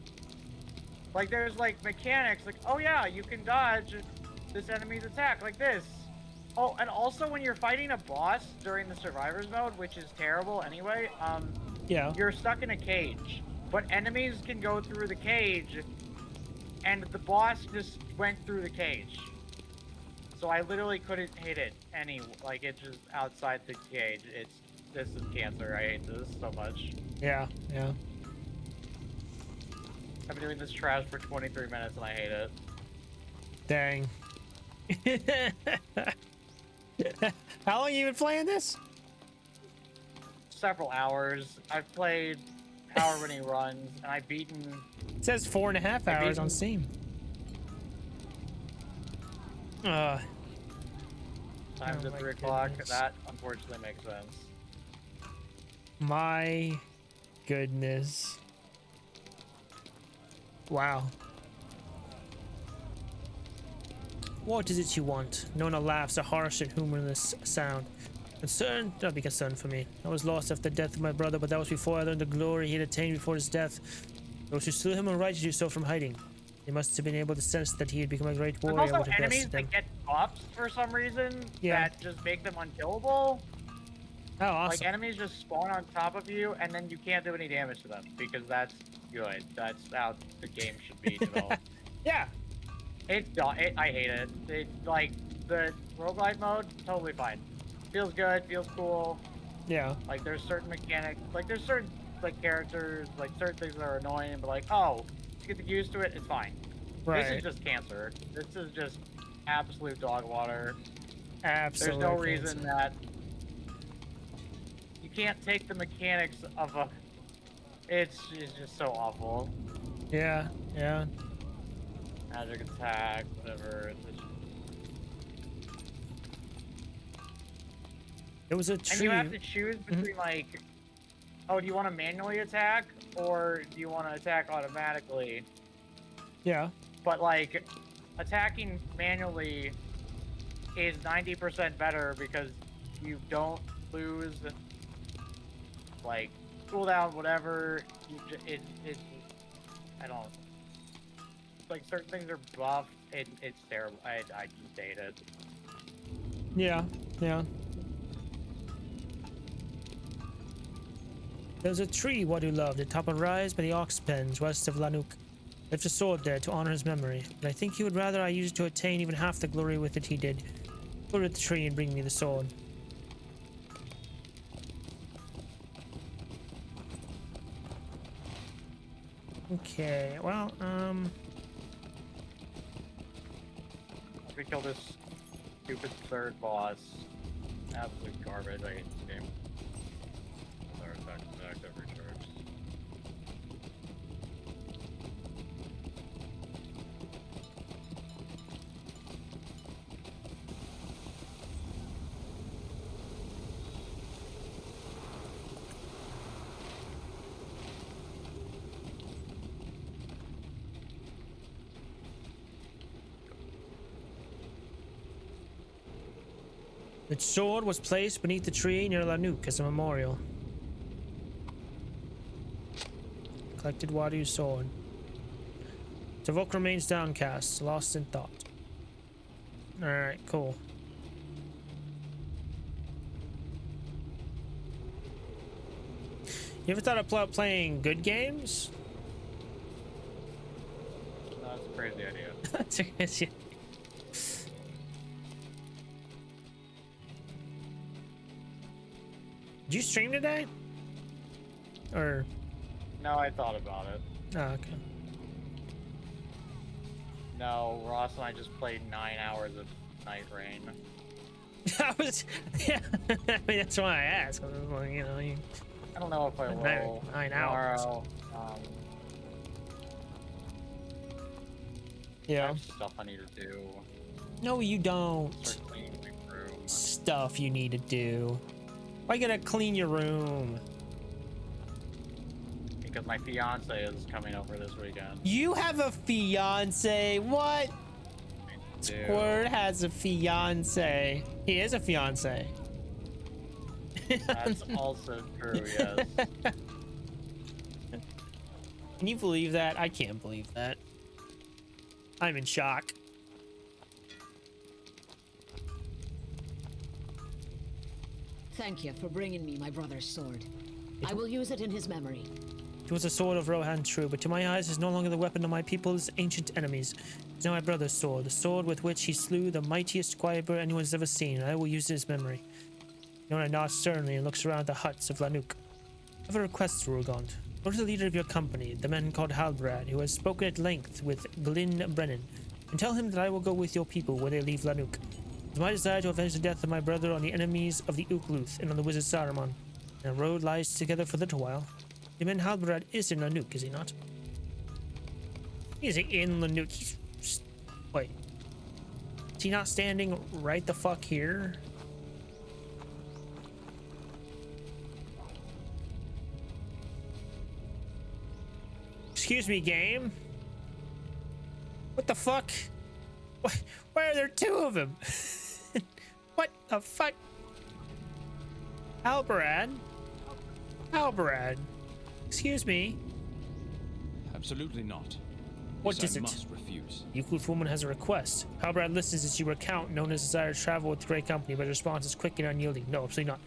there's like mechanics, like, oh yeah, you can dodge this enemy's attack, like this. Oh, and also when you're fighting a boss during the Survivor's mode, which is terrible anyway, yeah, you're stuck in a cage. But enemies can go through the cage, and the boss just went through the cage. So I literally couldn't hit it it's just outside the cage. This is cancer. I hate this so much. Yeah. I've been doing this trash for 23 minutes and I hate it. Dang. How long you been playing this? Several hours. I've played however many runs, and I've beaten. It says 4.5 hours on Steam. Times Oh at my 3 o'clock. goodness. That unfortunately makes sense. My goodness. Wow. What is it you want? Nona laughs, a harsh and humorless sound. Concerned? Don't be concerned for me. I was lost after the death of my brother, but that was before I learned the glory he had attained before his death. Those who slew him were right to do so from hiding. They must have been able to sense that he had become a great warrior. There's also would have enemies bested them. that get buffs for some reason that just make them unkillable. Oh, awesome. Like enemies just spawn on top of you, and then you can't do any damage to them because that's good. That's how the game should be developed. Yeah. I hate it. It like the roguelite mode, totally fine. Feels good, feels cool. Yeah. Like there's certain mechanics, like there's certain like characters, like certain things that are annoying, but like oh, you get used to it, it's fine. Right. This is just cancer. This is just absolute dog water. Absolutely. There's no reason that you can't take the mechanics of a. It's just so awful. Yeah. Yeah. Magic attack, whatever. It was a tree. And you have to choose between like, oh, do you want to manually attack or do you want to attack automatically? Yeah. But like, attacking manually is 90% better because you don't lose like cooldown, whatever. I don't. Like certain things are buffed. It's terrible. I just hate it. Yeah. Yeah. There's a tree what you loved atop a rise by the ox pens west of Lanuk. Left a sword there to honor his memory, but I think he would rather I use it to attain even half the glory with it he did. Go to the tree and bring me the sword. Okay, well, We kill this stupid third boss. Absolute garbage. I hate this game. Sorry, back to recharge. the sword was placed beneath the tree near Lanuk as a memorial. Collected Wadu's sword. Tavok remains downcast, lost in thought. Alright, cool. You ever thought about playing good games? No, that's a crazy idea. That's a crazy. Did you stream today? Or No, I thought about it. oh, okay. No, Ross and I just played 9 hours of Night Rain. I was, yeah. I mean, that's why I asked. I was like, you know, you, I don't know if I will. 9 hours. Tomorrow. I yeah. have stuff I need to do. No, you don't. Start cleaning my room. Stuff you need to do. Why you gotta clean your room? Because my fiance is coming over this weekend. You have a fiance? What? Dude. Squirt has a fiance. He is a fiance. That's also true, yes. Can you believe that? I can't believe that. I'm in shock. Thank you for bringing me my brother's sword. I will use it in his memory. It was the sword of Rohan, true, but to my eyes is no longer the weapon of my people's ancient enemies. It is now my brother's sword, the sword with which he slew the mightiest Squire anyone has ever seen, and I will use it in his memory. Nona nods sternly and looks around the huts of Lanuk. I have a request, Rurgond. Go to the leader of your company, the man called Halbrad, who has spoken at length with Glyn Brennan, and tell him that I will go with your people when they leave Lanuk. It's my desire to avenge the death of my brother on the enemies of the Ukluth and on the wizard Saruman. And the road lies together for a little while. The man Halbrad is in Lanuk, is he not? Is he in Lanuk? Wait. Is he not standing right the fuck here? Excuse me, game. What the fuck? Why are there two of them? What the fuck? Halbrad? Halbrad? Excuse me? Absolutely not. What This is I it? must refuse. The Ukluth woman has a request. Halbrad listens as you recount Nona's desire to travel with the Grey Company, but her response is quick and unyielding. No, absolutely not.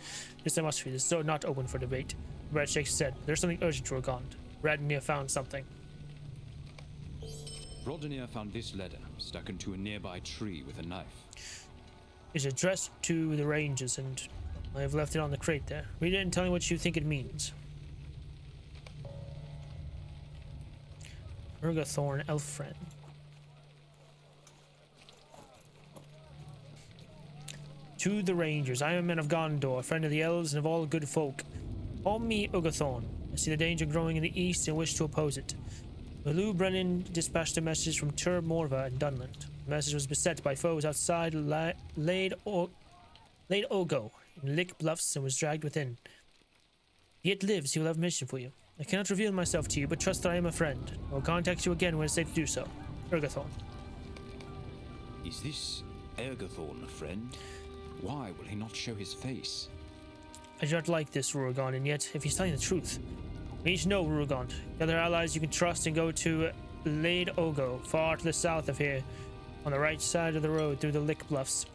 This I must refuse. This is so not open for debate. Brad shakes his head. There's something urgent to Rogond. Brad may have found something. Roddenir found this letter stuck into a nearby tree with a knife. It's addressed to the Rangers, and I have left it on the crate there. Read it and tell me what you think it means. Urgathorn, elf friend. To the Rangers, I am a man of Gondor, a friend of the elves and of all good folk. Call me Urgathorn. I see the danger growing in the east and wish to oppose it. Malu Brennan dispatched a message from Tur Morva and Dunland. The message was beset by foes outside Lade Ogo in Lick Bluffs and was dragged within. He yet lives. He will have a mission for you. I cannot reveal myself to you, but trust that I am a friend. I will contact you again when it's safe to do so. Urgathorn. Is this Urgathorn a friend? Why will he not show his face? I do not like this, Rurogon, and yet, if he's telling the truth, we need to know, Rurogon. Gather allies you can trust and go to Lade Ogo, far to the south of here, on the right side of the road through the Lick Bluffs.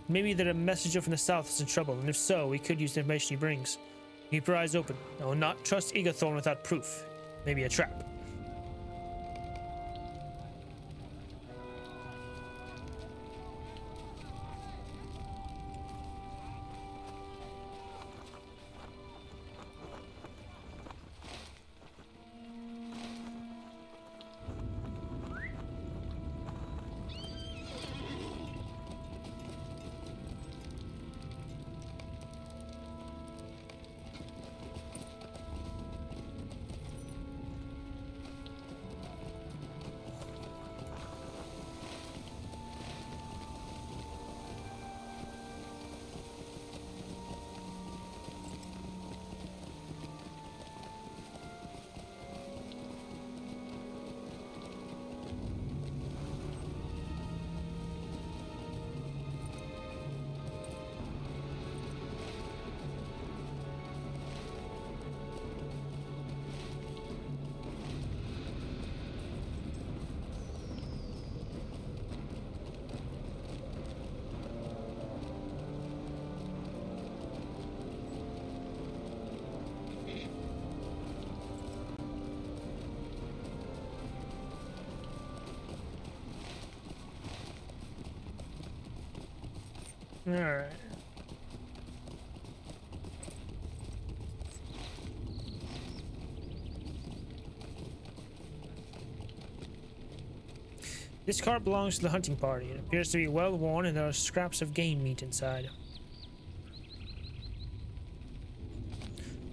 Maybe that a messenger from the south is in trouble, and if so, we could use the information he brings. Keep your eyes open. I will not trust Urgathorn without proof. Maybe a trap. Alright. This cart belongs to the hunting party. It appears to be well worn and there are scraps of game meat inside.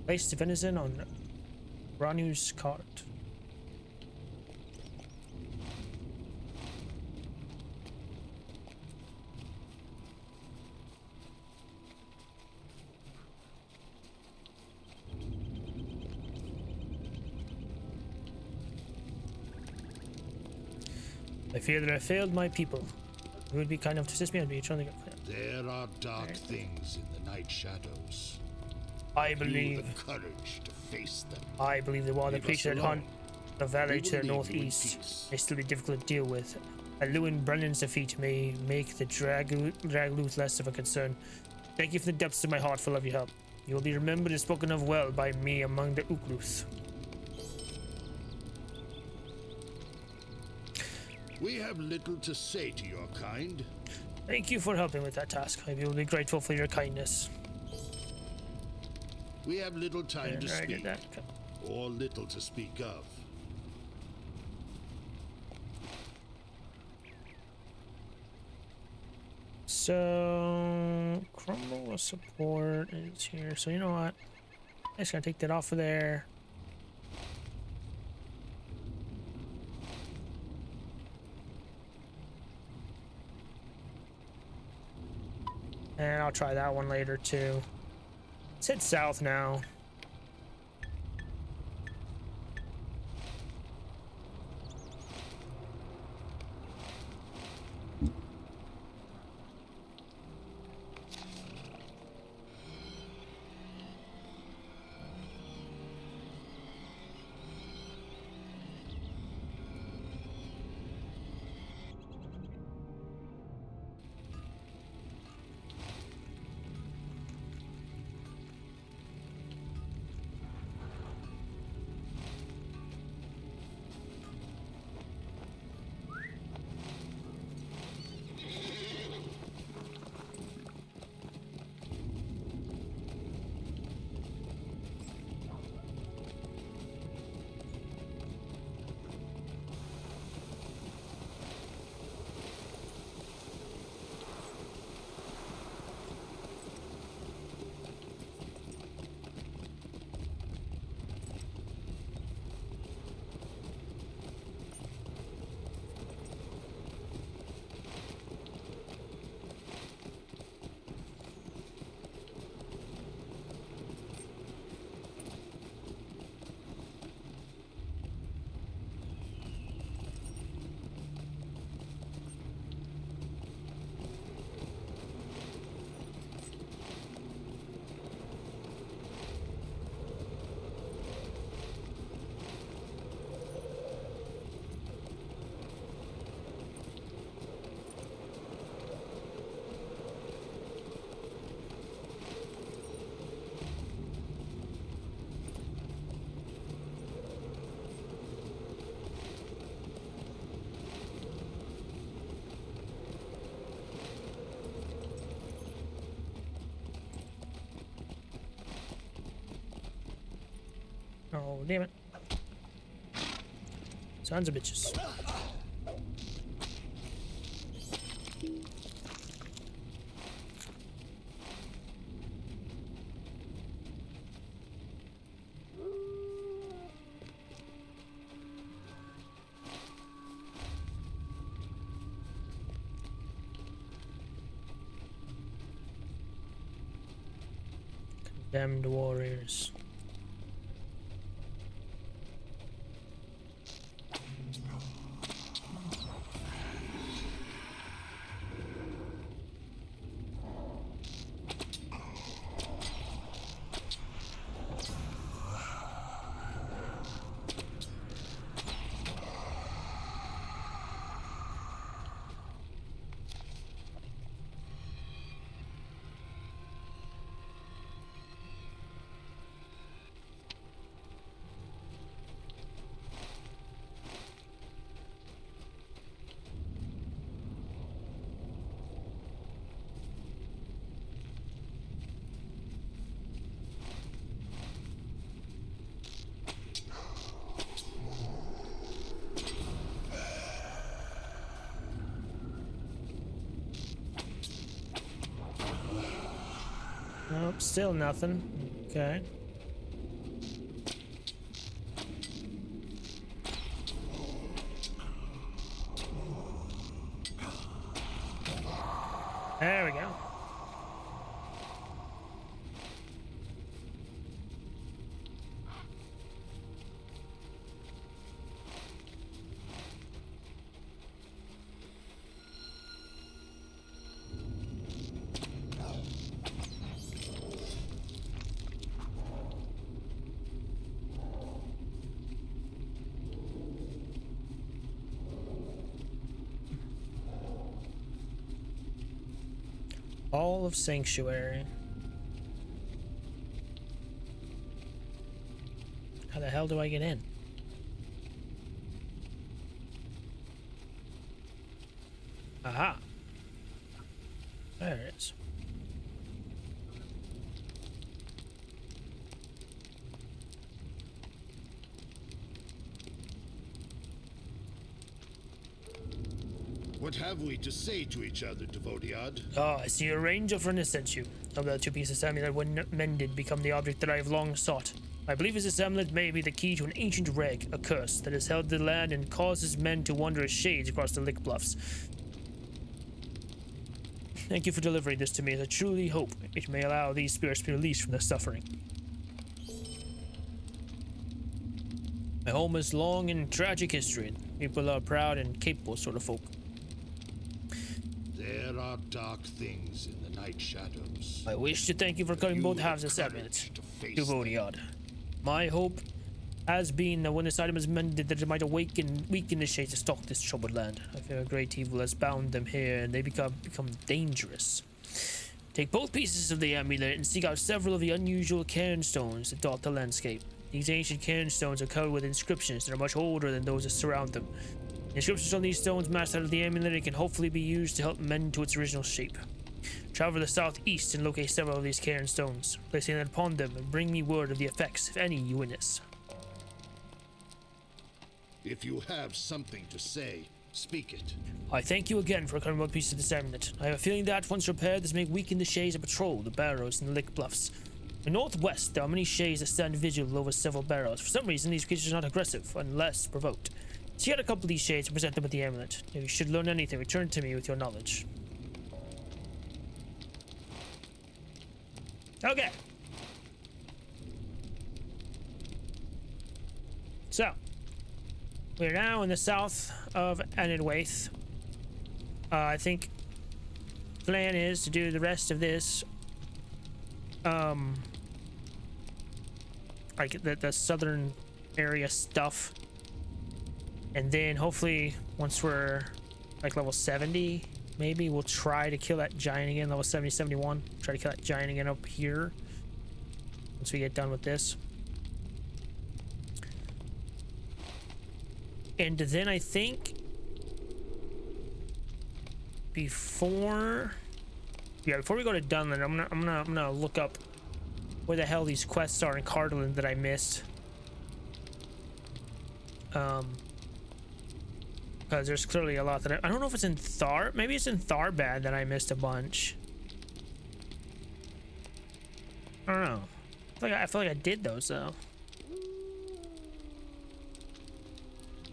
Place the venison on Ranu's cart. I fear that I failed my people. It would be kind enough to assist me. I'd be trying to get. There are dark things in the night shadows. I believe. You the courage to face them. I believe the wild Leave us creature that alone. hunt the valley We to will the leave you in northeast peace. may still be difficult to deal with. A Lewin Brennan's defeat may make the Dragluth less of a concern. Thank you from the depths of my heart for all of your help. You will be remembered and spoken of well by me among the Ukluth. We have little to say to your kind. Thank you for helping with that task. I will be grateful for your kindness. We have little time to I did speak, that. or little to speak of. So crumble support is here. So you know what? I just gotta take that off of there. And I'll try that one later too. Let's head south now. Oh, damn it. Sons of bitches. Condemned warriors. Nope, still nothing. Okay. There we go. Hall of Sanctuary. How the hell do I get in? Aha. There it is. What have we to say to each other, Devodiad? Ah, I see a ranger friend has sent you. Of the 2 pieces of amulet, when mended, become the object that I have long sought. I believe this amulet may be the key to an ancient reg, a curse that has held the land and causes men to wander as shades across the Lick Bluffs. Thank you for delivering this to me, as I truly hope it may allow these spirits to be released from their suffering. My home has long and tragic history, and people are proud and capable sort of folk. There are dark things in the night shadows. I wish to thank you for cutting both halves of this amulet, Devodiad. My hope has been that when this item is mended, that it might weaken the shades to stalk this troubled land. I fear a great evil has bound them here, and they become dangerous. Take both pieces of the amulet and seek out several of the unusual cairn stones that dot the landscape. These ancient cairn stones are covered with inscriptions that are much older than those that surround them. The inscriptions on these stones match out of the amulet and can hopefully be used to help mend to its original shape. Travel to the southeast and locate several of these cairn stones, placing it upon them, and bring me word of the effects, if any, you witness. If you have something to say, speak it. I thank you again for cutting both pieces of this amulet. I have a feeling that, once repaired, this may weaken the shades that patrol the barrows and the Lick Bluffs. In the northwest, there are many shades that stand vigil over several barrows. For some reason, these creatures are not aggressive, unless provoked. Seek out a couple of these shades and present them with the amulet. If you should learn anything, return to me with your knowledge. Okay. So, we're now in the south of Enedwaith. I think plan is to do the rest of this, like the southern area stuff, and then hopefully once we're like level 70, maybe we'll try to kill that giant again, level 70, 71. Try to kill that giant again up here once we get done with this. And then I think before we go to Dunland, I'm gonna look up where the hell these quests are in Cardland that I missed. Because there's clearly a lot that I don't know if it's in Thar. Maybe it's in Tharbad that I missed a bunch. I don't know. I feel like I did those though.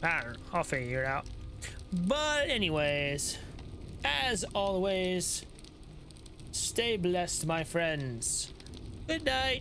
I don't know. I'll figure it out. But anyways, as always, stay blessed, my friends. Good night.